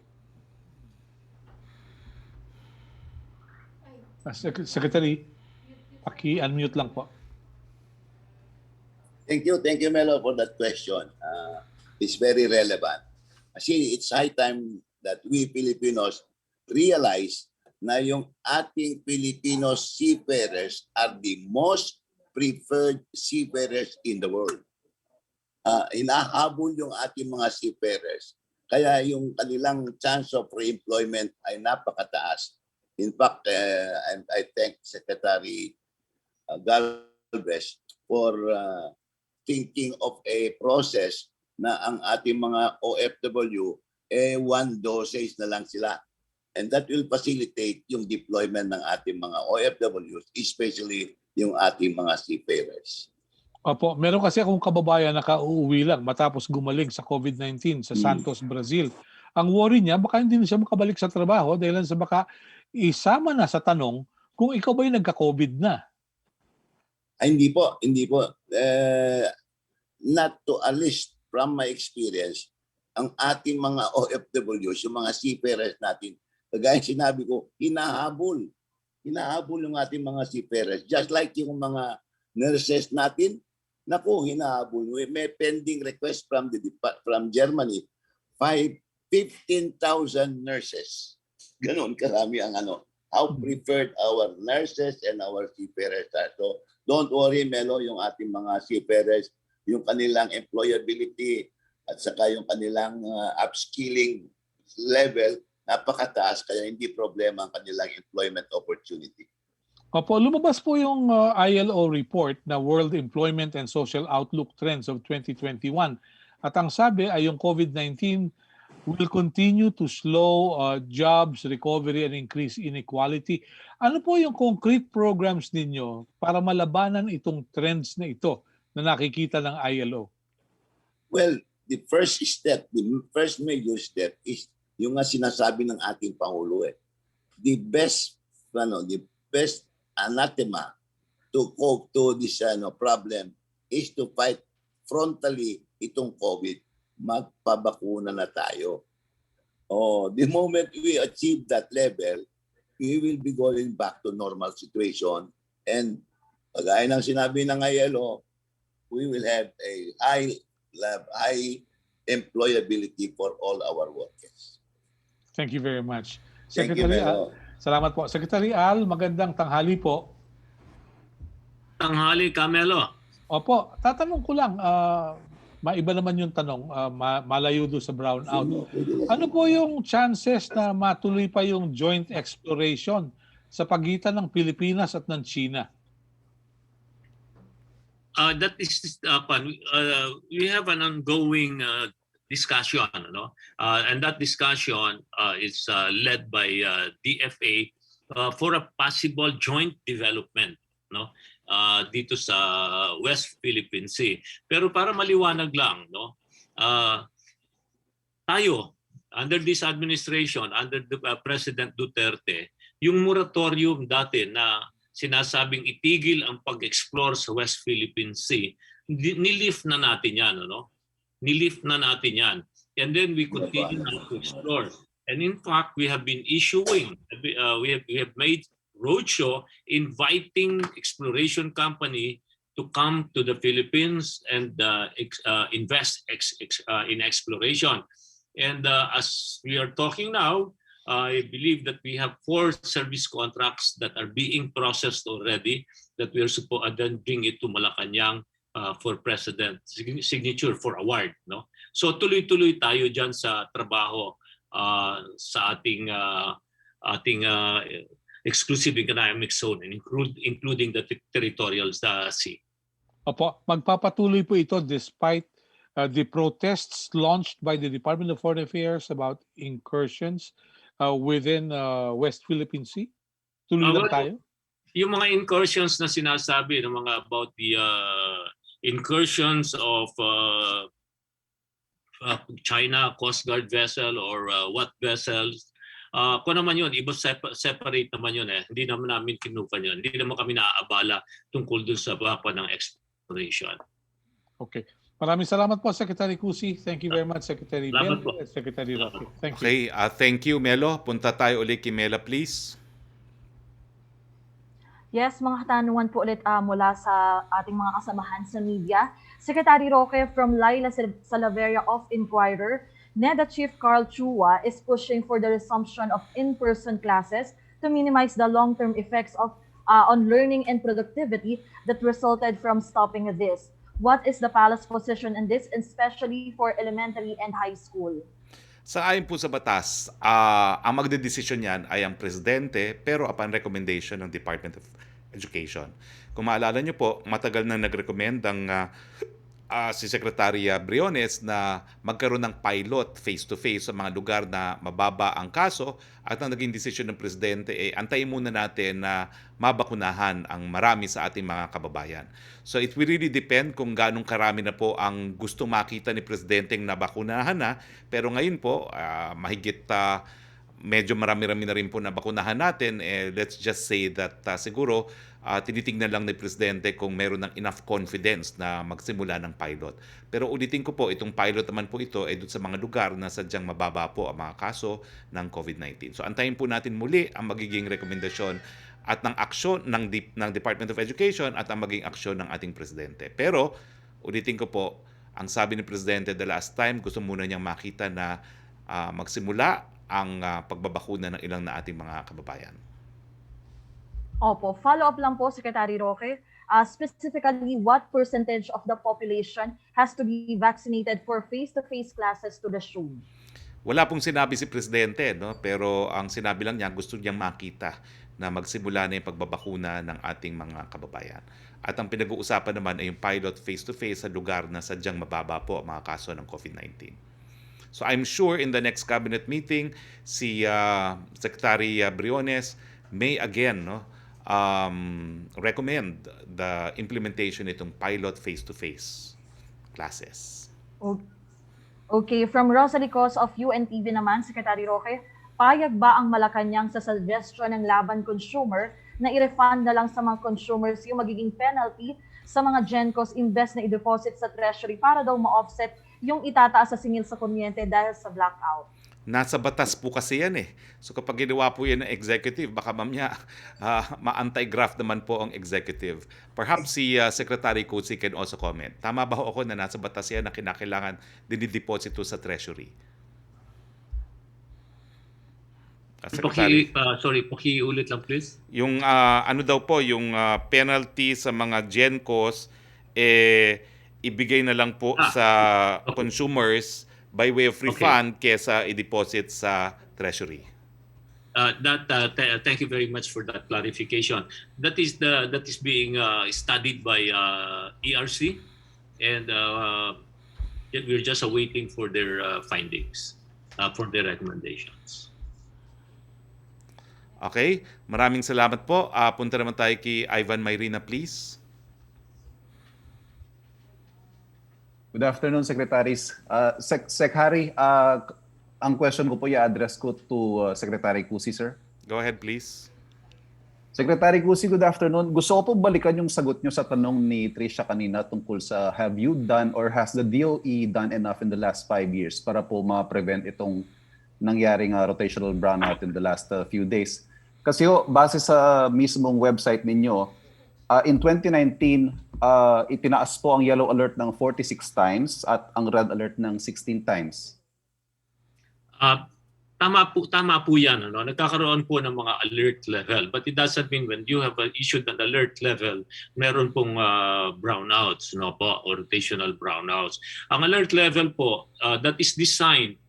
Secretary, paki-unmute lang po. Thank you, Melo, for that question. It's very relevant. Actually, it's high time that we Filipinos realize na yung ating Filipino seafarers are the most preferred seafarers in the world. Hinahabol yung ating mga seafarers. Kaya yung kanilang chance of re-employment ay napakataas. In fact, I thank Secretary Galvez for thinking of a process na ang ating mga OFW, one dosage na lang sila. And that will facilitate yung deployment ng ating mga OFWs, especially yung ating mga seafarers. Opo, meron kasi akong kababayan na kauuwi lang matapos gumaling sa COVID-19 sa Santos, Brazil. Ang worry niya, baka hindi na siya makabalik sa trabaho dahil sa baka isama na sa tanong kung ikaw ba'y nagka-COVID na. Ay, hindi po. Not to a list from my experience, ang ating mga OFWs, yung mga seafarers natin, kagaya sinabi ko, hinahabol. Hinahabol yung ating mga seafarers. Just like yung mga nurses natin, naku, hinahabol. May pending request from Germany, 15,000 nurses. Ganon karami ang how preferred our nurses and our seafarers are. So don't worry, Melo, yung ating mga seafarers, yung kanilang employability at saka yung kanilang upskilling level, napakataas, kaya hindi problema ang kanilang employment opportunity. Opo, lumabas po yung ILO report na World Employment and Social Outlook Trends of 2021. At ang sabi ay yung COVID-19 will continue to slow jobs recovery and increase inequality. Ano po yung concrete programs ninyo para malabanan itong trends na ito na nakikita ng ILO? Well, the first major step is yung nga sinasabi ng ating Pangulo. The best anathema to cope to this problem is to fight frontally itong COVID. Magpabakuna na tayo. The moment we achieve that level, we will be going back to normal situation. And kagaya ng sinabi ng ILO, we will have a high employability for all our workers. Thank you very much. Thank you, Melo. Salamat po. Secretary Al, magandang tanghali po. Tanghali, Camelo. Opo, tatanong ko lang, maiba naman yung tanong, malayo doon sa brownout. Ano po yung chances na matuloy pa yung joint exploration sa pagitan ng Pilipinas at ng China? That is we have an ongoing discussion, and that discussion is led by DFA for a possible joint development, dito sa West Philippine Sea. Pero para maliwanag lang, tayo under this administration, under the President Duterte, yung moratorium dati na sinasabing itigil ang pag-explore sa West Philippine Sea, nilift na natin yan, Nilift na natin yan. And then we continue to explore. And in fact, we have been issuing, we have made roadshow inviting exploration company to come to the Philippines and invest in exploration. And as we are talking now, I believe that we have 4 service contracts that are being processed already that we are supposed to bring it to Malacañang for President signature for award. So tuloy-tuloy tayo dyan sa trabaho sa ating exclusive economic zone, including the territorial sea. Opo, magpapatuloy po ito despite the protests launched by the Department of Foreign Affairs about incursions within West Philippine Sea? Tuloy lang tayo? Yung mga incursions na sinasabi ng mga about the incursions of China Coast Guard vessel or what vessels, kung naman yun, iba separate naman yun. Hindi naman namin kinupan yun. Hindi naman kami naaabala tungkol dun sa baka ng exploration. Okay. Maraming salamat po, Secretary Cusi. Thank you very much, Secretary Bell and Secretary Roque. Thank you. Okay, thank you, Melo. Punta tayo ulit kay Mela, please. Yes, mga katanungan po ulit mula sa ating mga kasamahan sa media. Secretary Roque from Laila Salaveria of Inquirer, NEDA Chief Carl Chua is pushing for the resumption of in-person classes to minimize the long-term effects of on learning and productivity that resulted from stopping this. What is the palace position in this, especially for elementary and high school? Sa ayon po sa batas, ang magdedesisyon niyan ay ang presidente pero upon recommendation ng Department of Education. Kung maalala niyo po, matagal na nag-recommend ang si Secretary Briones na magkaroon ng pilot face-to-face sa mga lugar na mababa ang kaso at ang naging desisyon ng presidente antayin muna natin na mabakunahan ang marami sa ating mga kababayan. So it will really depend kung ganong karami na po ang gusto makita ni presidenteng nabakunahan na, pero ngayon po mahigit medyo marami-rami na rin po na bakunahan natin. Let's just say that siguro tinitingnan lang ni Presidente kung meron ng enough confidence na magsimula ng pilot. Pero ulitin ko po, itong pilot naman po ito ay doon sa mga lugar na sadyang mababa po ang mga kaso ng COVID-19. So antayin po natin muli ang magiging rekomendasyon at ng aksyon ng Department of Education at ang maging aksyon ng ating Presidente. Pero ulitin ko po, ang sabi ni Presidente the last time, gusto muna niyang makita na magsimula ang pagbabakuna ng ilang na ating mga kababayan. Opo, follow-up lang po, Secretary Roque. Specifically, what percentage of the population has to be vaccinated for face-to-face classes to resume? Wala pong sinabi si Presidente, no? Pero ang sinabi lang niya, gusto niyang makita na magsimula na yung pagbabakuna ng ating mga kababayan. At ang pinag-uusapan naman ay yung pilot face-to-face sa lugar na sadyang mababa po ang mga kaso ng COVID-19. So I'm sure in the next cabinet meeting, si Secretary Briones may again recommend the implementation itong pilot face-to-face classes. Okay, from Rosalie Cos of UNTV naman, Secretary Roque, payag ba ang Malacañang sa suggestion ng Laban Consumer na i-refund na lang sa mga consumers yung magiging penalty sa mga GenCos imbes na i-deposit sa Treasury para daw ma-offset yung itataas sa singil sa kuryente dahil sa blackout? Nasa batas po kasi yan eh. So kapag ginawa po yan ng executive, baka mamaya ma-anti-graft naman po ang executive. Perhaps si Secretary Kutsi can also comment. Tama ba ako na nasa batas yan na kinakailangan dinideposito sa Treasury? Pakiulit lang please. Yung ano daw po, yung penalty sa mga GenCos, ibigay na lang po sa consumers by way of refund kesa i-deposit sa Treasury. Thank you very much for that clarification. That is being studied by ERC, and we're just awaiting for their findings, for their recommendations. Okay, maraming salamat po. Punta naman tayo kay Ivan Mayrina, please. Good afternoon, Secretaries. Sec Harry, ang question ko po i-address ko to Secretary Kutsi, sir. Go ahead, please. Secretary Kutsi, good afternoon. Gusto ko po balikan yung sagot nyo sa tanong ni Tricia kanina tungkol sa have you done or has the DOE done enough in the last 5 years para po ma-prevent itong nangyaring rotational brownout in the last few days. Kasi base sa mismong website ninyo, in 2019, itinaas po ang yellow alert ng 46 times at ang red alert ng 16 times. Tama po yan. Ano? Nagkakaroon po ng mga alert level. But it doesn't mean when you have issued an alert level, meron pong brownouts, no po, or rotational brownouts. Ang alert level po, that is designed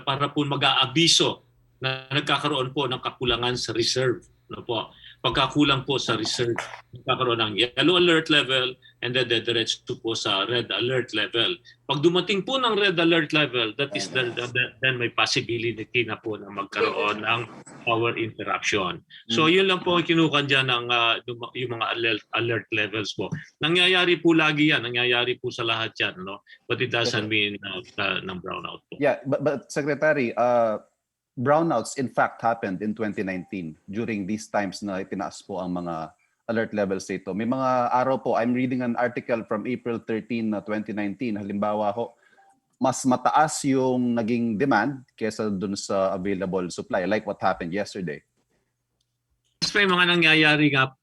para po mag-aabiso na nagkakaroon po ng kakulangan sa reserve. No po. Pagkakulang po sa reserve, nagkakaroon ng yellow alert level and then diretso po sa red alert level. Pag dumating po ng red alert level, that is then may possibility na po na magkaroon ng power interruption. So yun lang po ang kinukan dyan ng yung mga alert levels po. Nangyayari po lagi yan. Nangyayari po sa lahat yan. No? But it doesn't mean ng brownout po. Yeah, but Secretary, brownouts in fact happened in 2019 during these times na itinaas po ang mga alert levels dito. May mga araw po, I'm reading an article from April 13, 2019. Halimbawa mas mataas yung naging demand kesa dun sa available supply, like what happened yesterday. may mga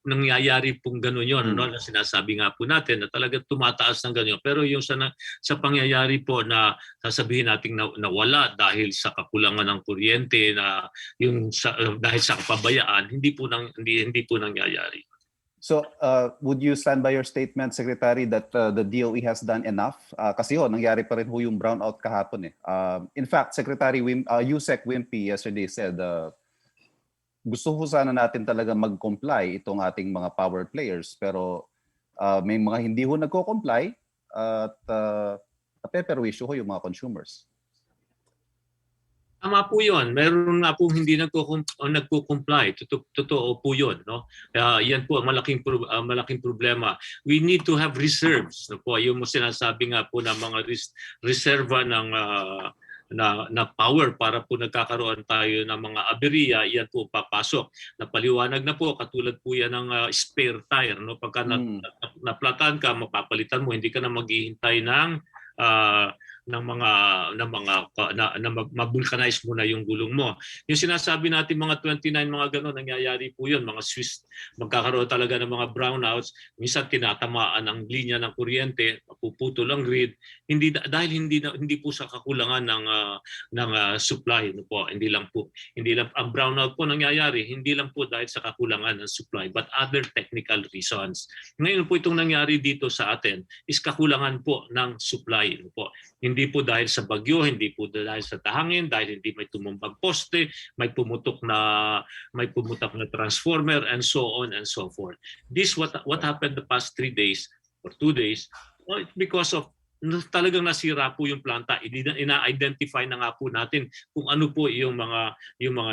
nangyayari pong gano'n yun, no? Na sinasabi nga po natin na talagang tumataas ng gano'n. Pero yung sa pangyayari po na sasabihin natin na nawala dahil sa kakulangan ng kuryente, na yung dahil sa kapabayaan, hindi po nangyayari. So, would you stand by your statement, Secretary, that the DOE has done enough? Kasi nangyari pa rin yung brownout kahapon. In fact, Secretary Yusek Wimpy yesterday said, gusto ko sana natin talaga mag-comply itong ating mga power players, pero may mga hindi nagko-comply at napeperwisyo yung mga consumers. Tama po yun. Meron nga po hindi nagko-comply. Totoo po yun. No? Yan po ang malaking problema. We need to have reserves. No po? Yung sinasabi nga po ng mga reserva ng na power para po nagkakaroon tayo ng mga aberya, yan po papasok. Napaliwanag na po, katulad po yan ng spare tire. No? Pagka naplatan ka, mapapalitan mo, hindi ka na maghihintay ng mabulkanize mo na yung gulong mo. Yung sinasabi natin mga 29 mga gano'n, nangyayari po yun, mga Swiss, magkakaroon talaga ng mga brownouts, minsan tinatamaan ang linya ng kuryente, mapuputol ang grid, dahil hindi po sa kakulangan ng supply, no po. Hindi lang ang brownout po nangyayari, hindi lang po dahil sa kakulangan ng supply, but other technical reasons. Ngayon po itong nangyari dito sa atin is kakulangan po ng supply, no po. Hindi po dahil sa bagyo, hindi po dahil sa tahangin, dahil hindi may tumumbang poste, may pumutok na transformer, and so on and so forth. This what happened the past 3 days or 2 days, it's because of talagang nasira po yung planta. Ina-identify na nga po natin kung ano po yung mga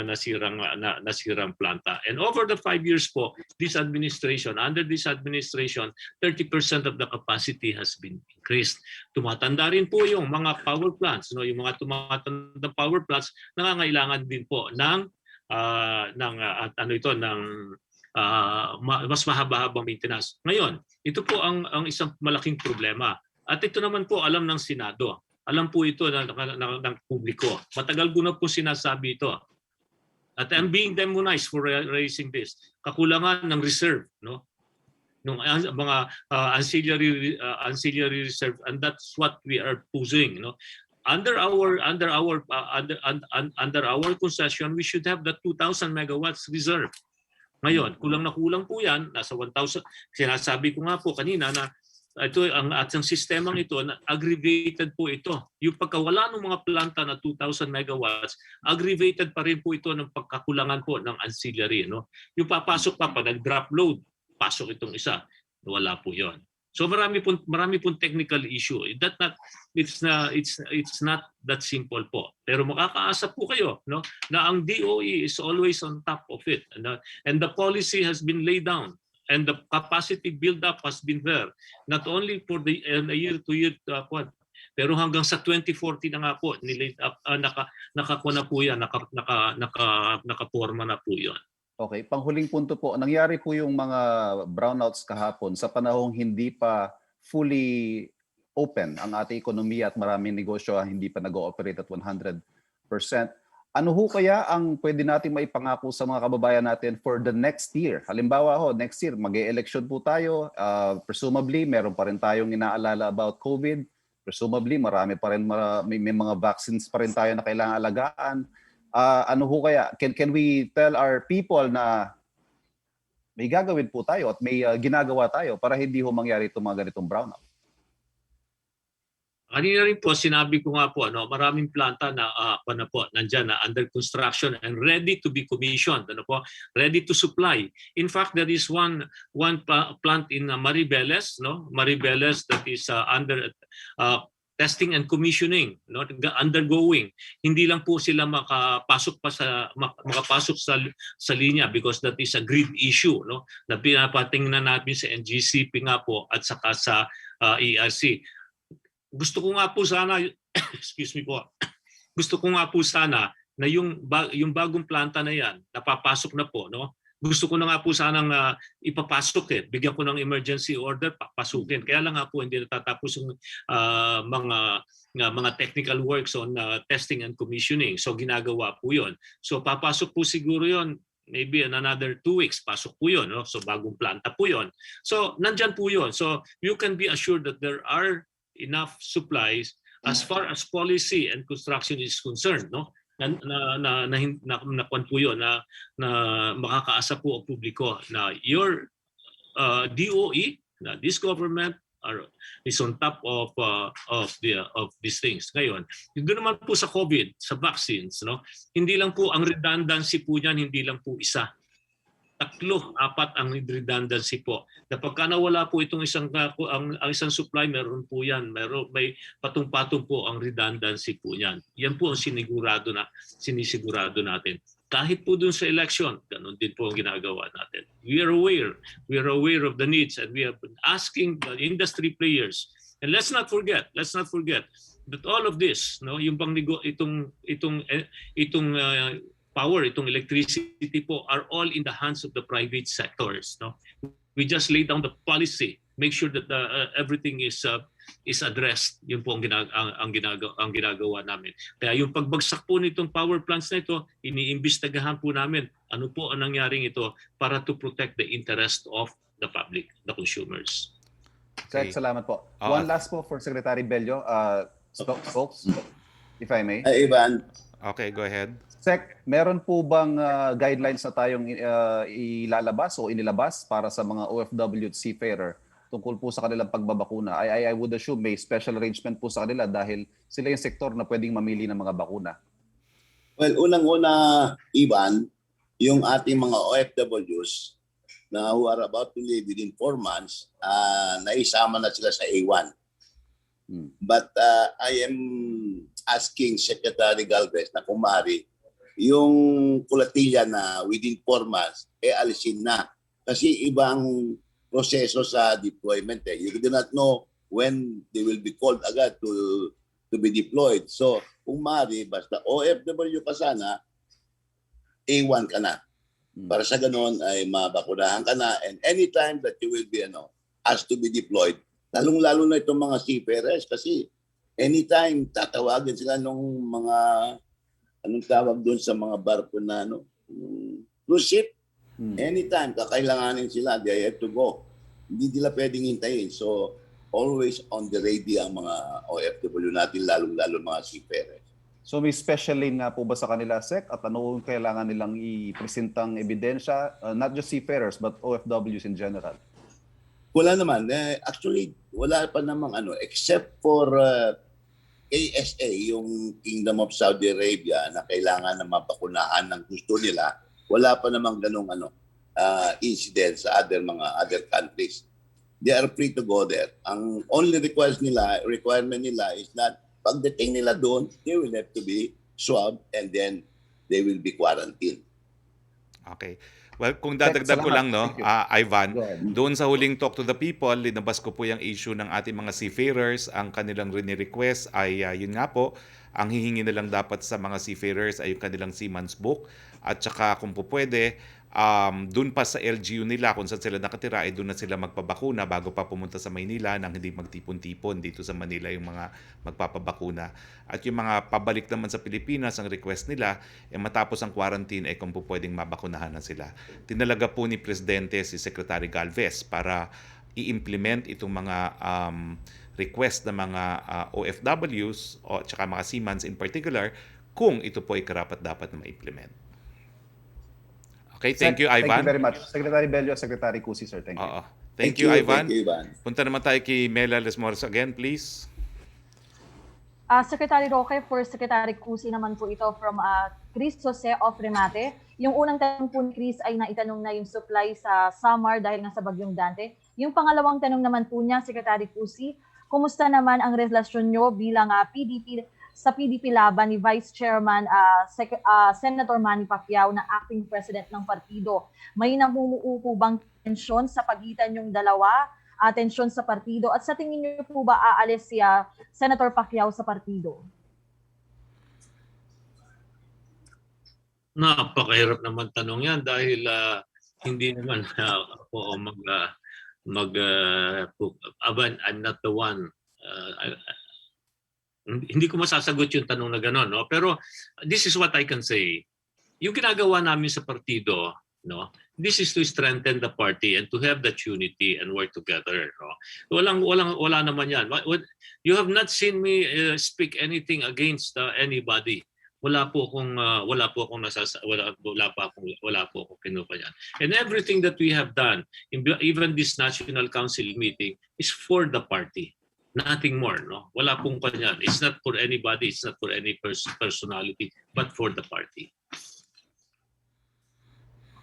nasirang planta. And over the 5 years po, under this administration, 30% of the capacity has been increased. Tumatanda rin po yung mga power plants, no? Yung mga tumatandang power plants nangangailangan din po ng mas mahaba-habang maintenance. Ngayon, ito po ang isang malaking problema. At ito naman po alam ng Senado. Alam po ito ng publiko. Matagal ko na po sinasabi ito. At I'm being demonized for raising this. Kakulangan ng reserve, no? Nung mga ancillary reserve, and that's what we are posing, no? Under our concession, we should have the 2,000 megawatts reserve. Ngayon, kulang na kulang po yan, nasa 1,000. Sinasabi ko nga po kanina na ito ang ating sistemang ito, na aggravated po ito. Yung pagkawala ng mga planta na 2,000 megawatts, aggravated pa rin po ito ng pagkakulangan po ng ancillary, no? Yung papasok pa nag-drop load, pasok itong isa, wala po 'yon. So marami pong technical issue. It's not that simple po. Pero makakaasa po kayo, no, na ang DOE is always on top of it, and the policy has been laid down. And the capacity build-up has been there, not only for the year-to-year pero hanggang sa 2040 na nga po, nakakuha na po yan, nakaporma na po yan. Okay, panghuling punto po, nangyari po yung mga brownouts kahapon sa panahong hindi pa fully open ang ating ekonomiya at maraming negosyo hindi pa nag-ooperate at 100%. Ano ho kaya ang pwede natin maipangako sa mga kababayan natin for the next year? Halimbawa next year, mag-e-election po tayo. Presumably, meron pa rin tayong inaalala about COVID. Presumably, may mga vaccines pa rin tayo na kailangan alagaan. Ano ho kaya? Can we tell our people na may gagawin po tayo at may ginagawa tayo para hindi ho mangyari itong mga ganitong brownout? Kanina rin po, sinabi ko nga po, maraming planta na nandyan na under construction and ready to be commissioned, ready to supply. In fact, there is one plant in Maribeles, Maribeles that is under testing and commissioning, undergoing. Hindi lang po sila makapasok sa linya because that is a grid issue, na pinapatingnan natin sa NGCP nga po at saka sa ERC. Gusto ko nga po sana, excuse me po, gusto ko nga po sana na yung bagong planta na yan, napapasok na po, no? Gusto ko na nga po sanang ipapasok bigyan ko ng emergency order, papasukin. Kaya lang nga po hindi natatapos yung mga technical works on testing and commissioning. So ginagawa po yon. So papasok po siguro yon maybe in another 2 weeks, pasok po yun. No? So bagong planta po yun. So nandyan po yun. So you can be assured that there are enough supplies as far as policy and construction is concerned. No? Na po yun, na makakaasa po ang publiko na your DOE, na this government is on top of these things. Ngayon, doon naman po sa COVID, sa vaccines, no? Hindi lang po ang redundancy po niyan, hindi lang po isa. 3, 4 ang redundancy po. Kapag nawala po itong ang isang supply, meron po yan. May patong-patong po ang redundancy po yan. Yan po ang sinisigurado natin. Kahit po dun sa election, ganun din po ang ginagawa natin. We are aware of the needs, and we have been asking the industry players. And let's not forget that all of this, no, yung itong power, itong electricity po are all in the hands of the private sectors. No, we just lay down the policy, make sure that everything is addressed. Yun po ang ginagawa namin. Kaya yung pagbagsak po nitong power plants na ito, iniimbestigahan po namin ano po ang nangyaring ito para to protect the interest of the public, the consumers. Sec, salamat po. One last po for Secretary Bello. Spokes, if I may. Ivan. Okay, go ahead. Sec, meron po bang guidelines na tayong ilalabas o inilabas para sa mga OFW at seafarer tungkol po sa kanilang pagbabakuna? I would assume may special arrangement po sa kanila dahil sila yung sektor na pwedeng mamili ng mga bakuna. Well, unang-una, Ivan, yung ating mga OFWs na who are about to leave within 4 months, naisama na sila sa A1. But I am asking Secretary Galvez na kumari yung kulatilla na within 4 months, alisin na. Kasi ibang proseso sa deployment. You do not know when they will be called agad to be deployed. So, kung maaari, basta OFW ka sana, A1 ka na. Para sa ganun ay mabakunahan ka na, and anytime that you will be asked to be deployed, lalong-lalo na itong mga seafarers kasi anytime tatawagin sila nung mga anong tawag doon sa mga barko na cruise ship, anytime kakailanganin sila, they have to go. Hindi nila pwedeng hintayin. So always on the ready ang mga OFW natin, lalong-lalo mga seafarers. So may special lane nga po ba sa kanila, Sec? At ano kailangan nilang i-presentang ebidensya? Not just seafarers, but OFWs in general. Wala naman. Actually, wala pa namang except for KSA, yung Kingdom of Saudi Arabia, na kailangan na mabakunahan ng gusto nila. Wala pa namang ganong incident sa other countries. They are free to go there. Ang only requirement nila is that pagdating nila doon, they will have to be swabbed and then they will be quarantined. Okay. Well, kung dadagdag ko lang, Ivan, doon sa huling Talk to the People, linabas ko po yung issue ng ating mga seafarers. Ang kanilang rini-request ay, yun nga po, ang hihingi nilang dapat sa mga seafarers ay yung kanilang seaman's book. At saka kung po pwede, doon pa sa LGU nila, kung saan sila nakatira, ay doon na sila magpabakuna bago pa pumunta sa Maynila nang hindi magtipon-tipon dito sa Manila yung mga magpapabakuna. At yung mga pabalik naman sa Pilipinas, ang request nila, matapos ang quarantine, ay kung po pwedeng mabakunahan na sila. Tinalaga po ni Presidente si Secretary Galvez para i-implement itong mga request ng mga OFWs o tsaka mga seamans in particular, kung ito po ay karapat-dapat na ma-implement. Okay, thank you, Ivan. Thank you very much. Secretary Bello, Secretary Cusi, sir. Thank you. Thank you, Ivan. Thank you, Ivan. Punta naman tayo kay Mela Lesmores again, please. Secretary Roque, for Secretary Cusi naman po ito from Chris Jose of Remate. Yung unang tanong po ni Chris ay naitanong na yung supply sa Samar dahil nga sa Bagyong Dante. Yung pangalawang tanong naman po niya, Secretary Cusi, kumusta naman ang relasyon nyo bilang PDP laban ni Vice Chairman Senator Manny Pacquiao na acting president ng partido? May namumuo po bang tensyon sa pagitan yung dalawa? Tensyon sa partido? At sa tingin niyo po ba aalis si Senator Pacquiao sa partido? Napakahirap naman tanong yan dahil hindi naman ako I'm not the one. Hindi ko masasagot yung tanong na gano'n, no? Pero this is what I can say. yung ginagawa namin sa partido, no, this is to strengthen the party and to have that unity and work together, no. Wala naman yan. You have not seen me speak anything against anybody. Wala po akong kinupa yan. And everything that we have done, even this National Council meeting, is for the party. Nothing more, no. Wala pong kanyan. It's not for anybody, it's not for any personality, but for the party.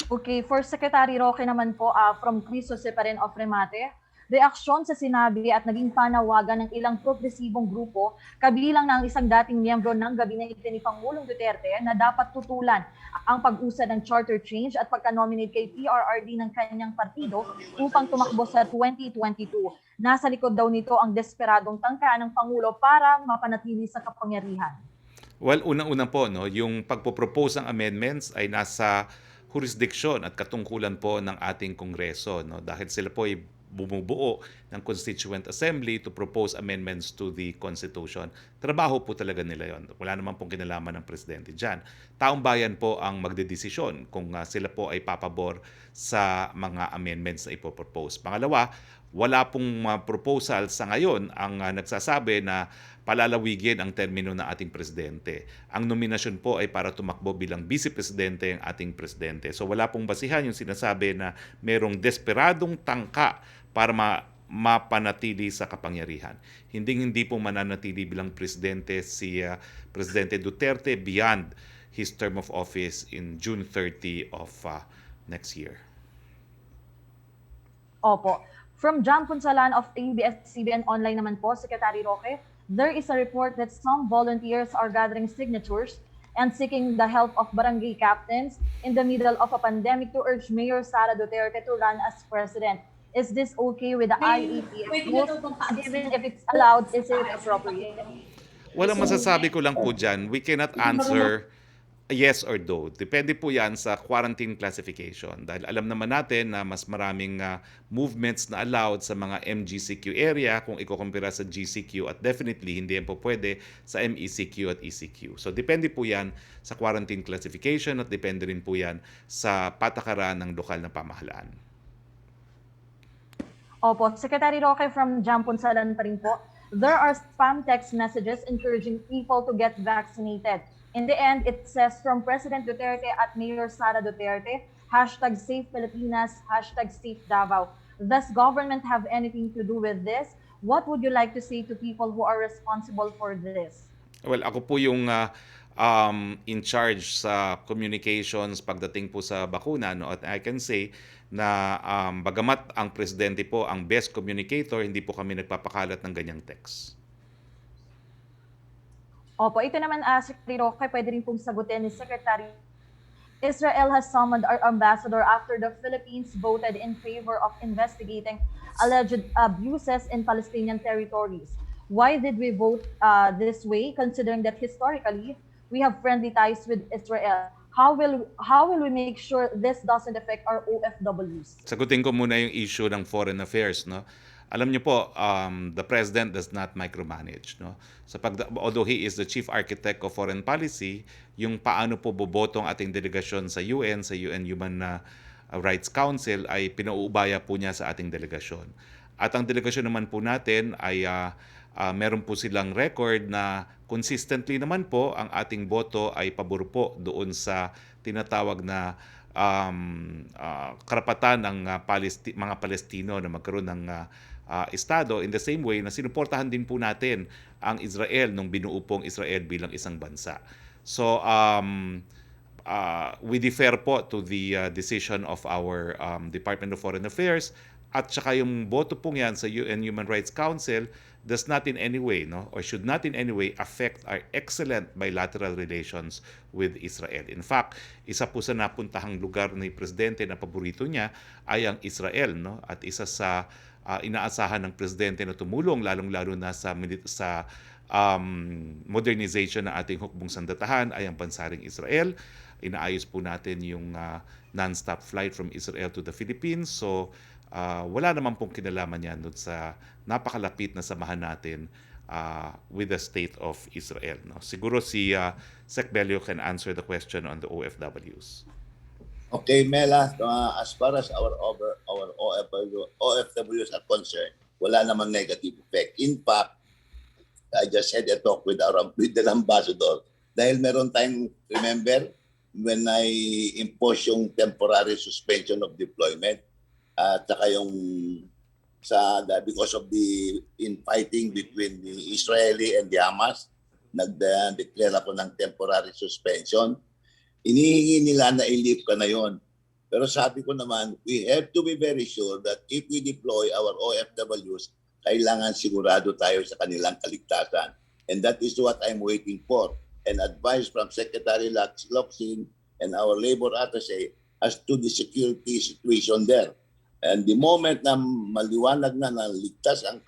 Okay, for Secretary Roque naman po, from Chris Jose pa rin of Remate, reaksyon sa sinabi at naging panawagan ng ilang progresibong grupo, kabilang ng isang dating miyembro ng gabinete ni Pangulong Duterte na dapat tutulan ang pag-usad ng charter change at pagka-nominate kay PRRD ng kanyang partido upang tumakbo sa 2022. Nasa likod daw nito ang desperadong tangkaan ng Pangulo para mapanatili sa kapangyarihan. Well, unang-una po, no, yung pagpo-propose ng amendments ay nasa jurisdiction at katungkulan po ng ating Kongreso, no, dahil sila po ay bumubuo ng Constituent Assembly to propose amendments to the Constitution. Trabaho po talaga nila yon. Wala naman pong kinalaman ng Presidente dyan. Taong bayan po ang magdedesisyon kung sila po ay papabor sa mga amendments na ipopropose. Pangalawa, wala pong proposal sa ngayon ang nagsasabi na palalawigin ang termino ng ating presidente. Ang nominasyon po ay para tumakbo bilang vice presidente ang ating presidente. So wala pong basihan yung sinasabi na merong desperadong tangka para mapanatili sa kapangyarihan. Hindi po mananatili bilang presidente si Presidente Duterte beyond his term of office in June 30 of next year. Opo. From John Punsalan of ABS-CBN Online naman po, Secretary Roque, there is a report that some volunteers are gathering signatures and seeking the help of barangay captains in the middle of a pandemic to urge Mayor Sara Duterte to run as president. Is this okay with the IETF rules? Given if it's allowed, is it appropriate? Walang masasabi ko lang po dyan. We cannot answer yes or no. Depende po yan sa quarantine classification. Dahil alam naman natin na mas maraming movements na allowed sa mga MGCQ area kung ikukumpira sa GCQ, at definitely hindi yan po pwede sa MECQ at ECQ. So depende po yan sa quarantine classification at depende rin po yan sa patakaran ng lokal na pamahalaan. Opo, Secretary Roque, from John Punsalan pa rin po, there are spam text messages encouraging people to get vaccinated. In the end, it says from President Duterte at Mayor Sara Duterte, #SavePilipinas, #SaveDavao. Does government have anything to do with this? What would you like to say to people who are responsible for this? Well, ako po yung in charge sa communications pagdating po sa bakuna, no? At I can say na bagamat ang presidente po ang best communicator, hindi po kami nagpapakalat ng ganyang text. Opo, ito naman, Secretary Roque, pwede rin pong sagutin ni Secretary. Israel has summoned our ambassador after the Philippines voted in favor of investigating alleged abuses in Palestinian territories. Why did we vote this way, considering that historically we have friendly ties with Israel? How will we make sure this doesn't affect our OFWs? Sagutin ko muna yung issue ng foreign affairs, no? Alam niyo po, the president does not micromanage, no? Although he is the chief architect of foreign policy, yung paano po boboto ang ating delegasyon sa UN Human Rights Council ay pinauubaya po niya sa ating delegasyon. At ang delegasyon naman po natin ay meron po silang record na consistently naman po ang ating boto ay pabor po doon sa tinatawag na karapatan ng mga Palestino na magkaroon ng estado, in the same way na sinuportahan din po natin ang Israel nung binuo pong Israel bilang isang bansa. So we defer po to the decision of our Department of Foreign Affairs, at saka yung boto pong yan sa UN Human Rights Council does not in any way, no, or should not in any way affect our excellent bilateral relations with Israel. In fact, isa po sa napuntahang lugar ni Presidente na paborito niya ay ang Israel, no, at isa sa inaasahan ng Presidente na tumulong lalong-lalo na sa modernization ng ating hukbong sandatahan ay ang bansaring Israel. Inaayos po natin yung non-stop flight from Israel to the Philippines. So wala naman pong kinalaman yan doon sa napakalapit na samahan natin with the state of Israel. No? Siguro si Sec Bello can answer the question on the OFWs. Okay, Mela, as far as our OFWs are concerned, wala namang negative effect. In fact, I just had a talk with the ambassador dahil meron tayong, remember, when I imposed yung temporary suspension of deployment at saka yung because of the infighting between the Israeli and the Hamas, nag-declare ako ng temporary suspension. Inihingi nila na i-lift ka na yon. Pero sabi ko naman, we have to be very sure that if we deploy our OFWs, kailangan sigurado tayo sa kanilang kaligtasan. And that is what I'm waiting for. An advice from Secretary Locsin and our labor attaché as to the security situation there. And the moment na maliwanag na ligtas ang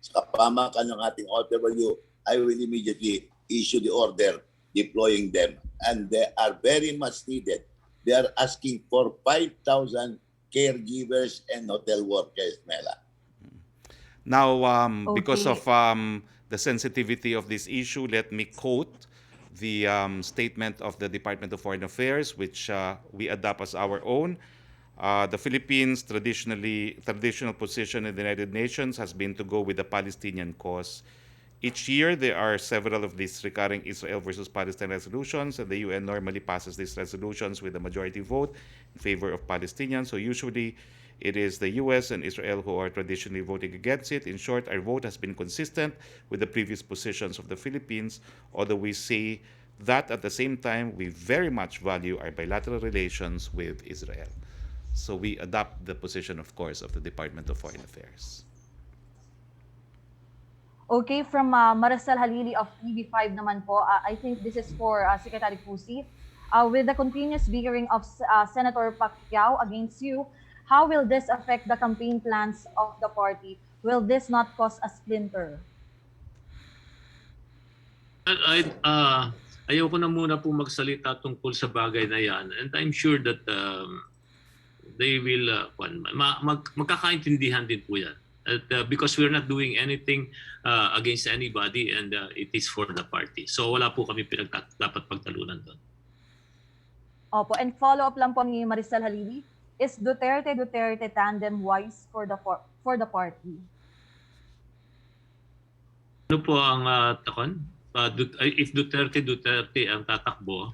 sa kapamakan ng ating OFW, I will immediately issue the order deploying them. And they are very much needed. They are asking for 5,000 caregivers and hotel workers, Mela. Now, because of the sensitivity of this issue, let me quote the statement of the Department of Foreign Affairs, which we adopt as our own. The Philippines' traditional position in the United Nations has been to go with the Palestinian cause. Each year, there are several of these recurring Israel versus Palestine resolutions, and the UN normally passes these resolutions with a majority vote in favor of Palestinians. So usually, it is the US and Israel who are traditionally voting against it. In short, our vote has been consistent with the previous positions of the Philippines, although we say that at the same time, we very much value our bilateral relations with Israel. So we adopt the position, of course, of the Department of Foreign Affairs. Okay, from Maricel Halili of TV5 naman po, I think this is for Secretary Pusi. With the continuous bickering of Senator Pacquiao against you, how will this affect the campaign plans of the party? Will this not cause a splinter? Ayoko na muna po magsalita tungkol sa bagay na yan. And I'm sure that they will, magkakaintindihan din po yan. Because we're not doing anything against anybody and it is for the party. So wala po kami dapat pagtalunan doon. Opo, and follow-up lang po ni Maricel Halili, is Duterte tandem wise for the party? Ano po ang takon? If Duterte ang tatakbo,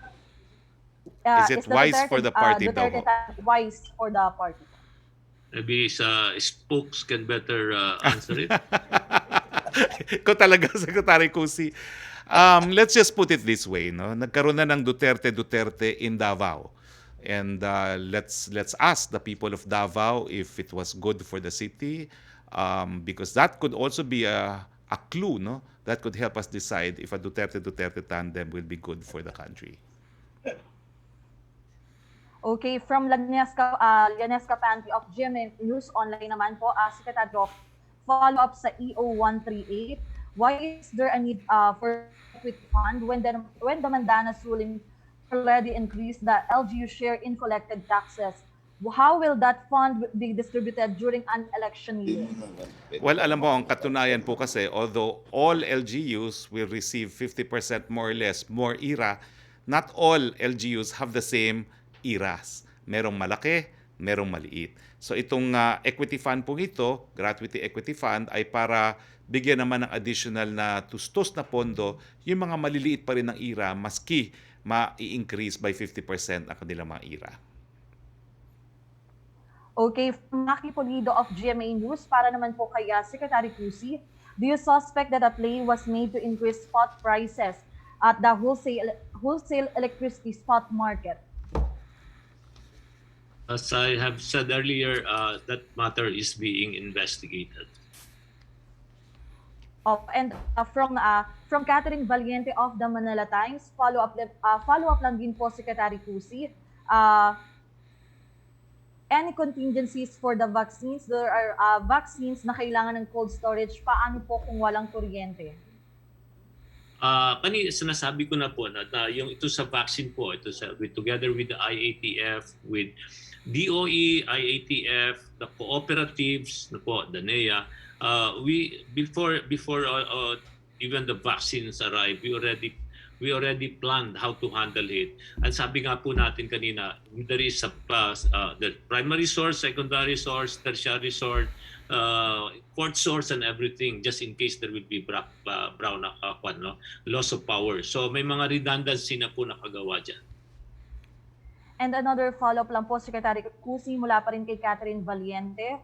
is it wise for the party daw? Duterte wise for the party? Maybe spokes can better answer it. Ikaw talaga, Secretary Cusi. Let's just put it this way, no? Nagkaroon na ng Duterte in Davao. And let's ask the people of Davao if it was good for the city, because that could also be a clue, no? That could help us decide if a Duterte tandem will be good for the country. Okay, from Lanesca Panty of GMA News Online naman po, Secretary Roque, follow-up sa EO138. Why is there a need for equity fund when the Mandanas ruling already increased the LGU share in collected taxes? How will that fund be distributed during an election year? Well, alam mo, ang katunayan po kasi, although all LGUs will receive 50% more or less more IRA, not all LGUs have the same IRAs. Merong malaki, merong maliit. So itong equity fund po ito, gratuity equity fund, ay para bigyan naman ng additional na tustos na pondo yung mga maliliit pa rin ng IRA maski ma-increase by 50% ang kanilang mga IRA. Okay, from Maki Polido of GMA News, para naman po kay Secretary Cusi, do you suspect that a play was made to increase spot prices at the wholesale electricity spot market? As I have said earlier, that matter is being investigated. And from Catherine Valiente of the Manila Times, follow-up lang din po, Secretary Cusi. Any contingencies for the vaccines? There are vaccines na kailangan ng cold storage. Paano po kung walang kuryente? Kanina sinasabi ko na po na yung ito sa vaccine po, ito together with the IATF, with DOE, IATF, the cooperatives, the NEA, we before even the vaccines arrive, we already planned how to handle it. And sabi nga po natin kanina, there is the primary source, secondary source, tertiary source, fourth source, and everything, just in case there will be loss of power. So may mga redundancy na po nakagawa dyan. And another follow-up lang po, Secretary Cusi, mula pa rin kay Catherine Valiente.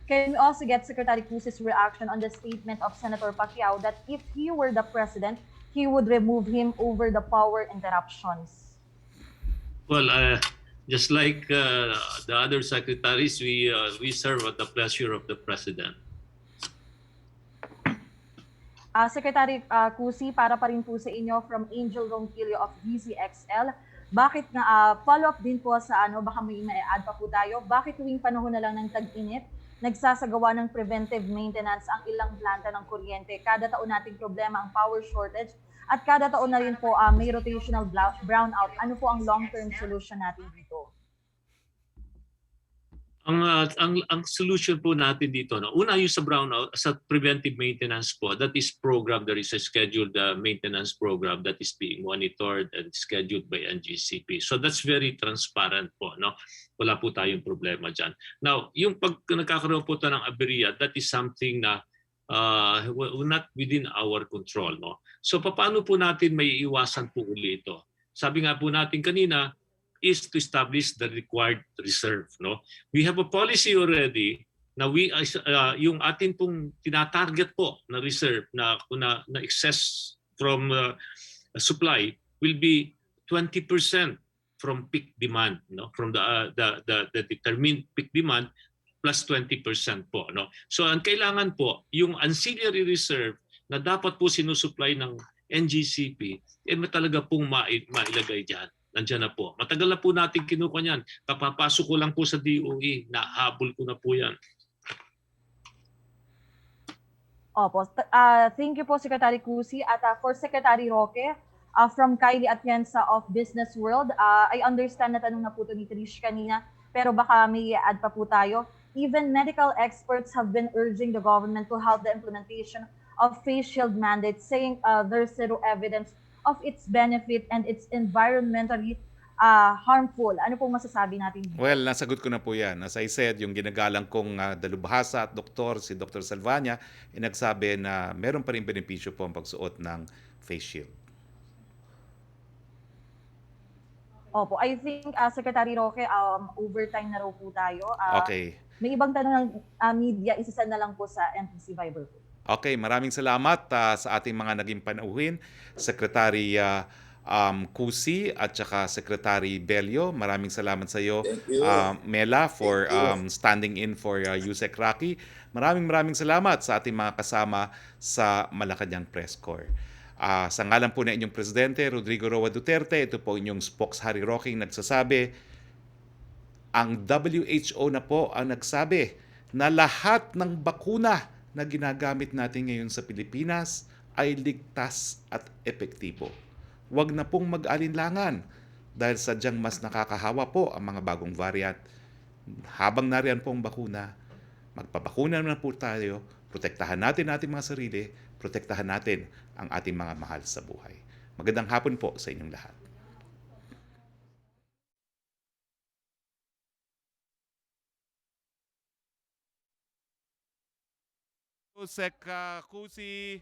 Can we also get Secretary Cusi's reaction on the statement of Senator Pacquiao that if he were the president, he would remove him over the power interruptions? Well, just like the other secretaries, we serve at the pleasure of the president. Secretary Cusi, para pa rin po sa inyo from Angel Ronquillo of DZXL, bakit nga follow-up din po sa baka may ma-add pa po tayo, bakit tuwing panahon na lang ng tag-init, nagsasagawa ng preventive maintenance ang ilang planta ng kuryente? Kada taon nating problema ang power shortage at kada taon na rin po may rotational brownout. Ano po ang long-term solution natin dito? Ang solution po natin dito, una yung sa brownout, sa preventive maintenance po, that is program, there is a scheduled maintenance program that is being monitored and scheduled by NGCP. So that's very transparent po, no? Wala po tayong problema dyan. Now, yung pag nagkakaroon po tayo ng aberya, that is something na not within our control, no? So paano po natin may iwasan po uli ito? Sabi nga po natin kanina, is to establish the required reserve, no? We have a policy already na yung atin pong tinatarget po na reserve na excess from supply will be 20% from peak demand, no? From the determined peak demand plus 20% po, no? So ang kailangan po yung ancillary reserve na dapat po sinusupply ng NGCP talaga pong mailagay diyan. Nandiyan na po. Matagal na po natin kinuha niyan. Kapapasok ko lang po sa DOE, nahabol ko na po yan. Opo. Thank you po, Secretary Cusi. At for Secretary Roque, from Kylie Atienza of Business World, I understand na tanong na po ito ni Trish kanina, pero baka may add pa po tayo. Even medical experts have been urging the government to help the implementation of face shield mandates, saying there's zero evidence of its benefit and it's environmentally harmful. Ano pong masasabi natin dito? Well, nasagot ko na po yan. As I said, yung ginagalang kong dalubhasa at doktor, si Dr. Salvania, nagsabi na meron pa rin benepisyo po ang pagsuot ng face shield. Opo, I think Secretary Roque, overtime na raw po tayo. Okay. May ibang tanong ng media, isasend na lang po sa NTC Viber po. Okay, maraming salamat sa ating mga naging panauhin, Secretary Cusi at saka Secretary Bello. Maraming salamat sa iyo, Mela, for standing in for Yusek Roque. Maraming salamat sa ating mga kasama sa Malacañang Press Corps. Sa ngalan po ng inyong Presidente, Rodrigo Roa Duterte, ito po inyong Spokesperson Roque nagsasabi, ang WHO na po ang nagsabi na lahat ng bakuna na ginagamit natin ngayon sa Pilipinas ay ligtas at epektibo. Huwag na pong mag-alinlangan dahil sadyang mas nakakahawa po ang mga bagong variant. Habang nariyan pong bakuna, magpabakuna na po tayo, protektahan natin ating mga sarili, protektahan natin ang ating mga mahal sa buhay. Magandang hapon po sa inyong lahat. Sek Cusi.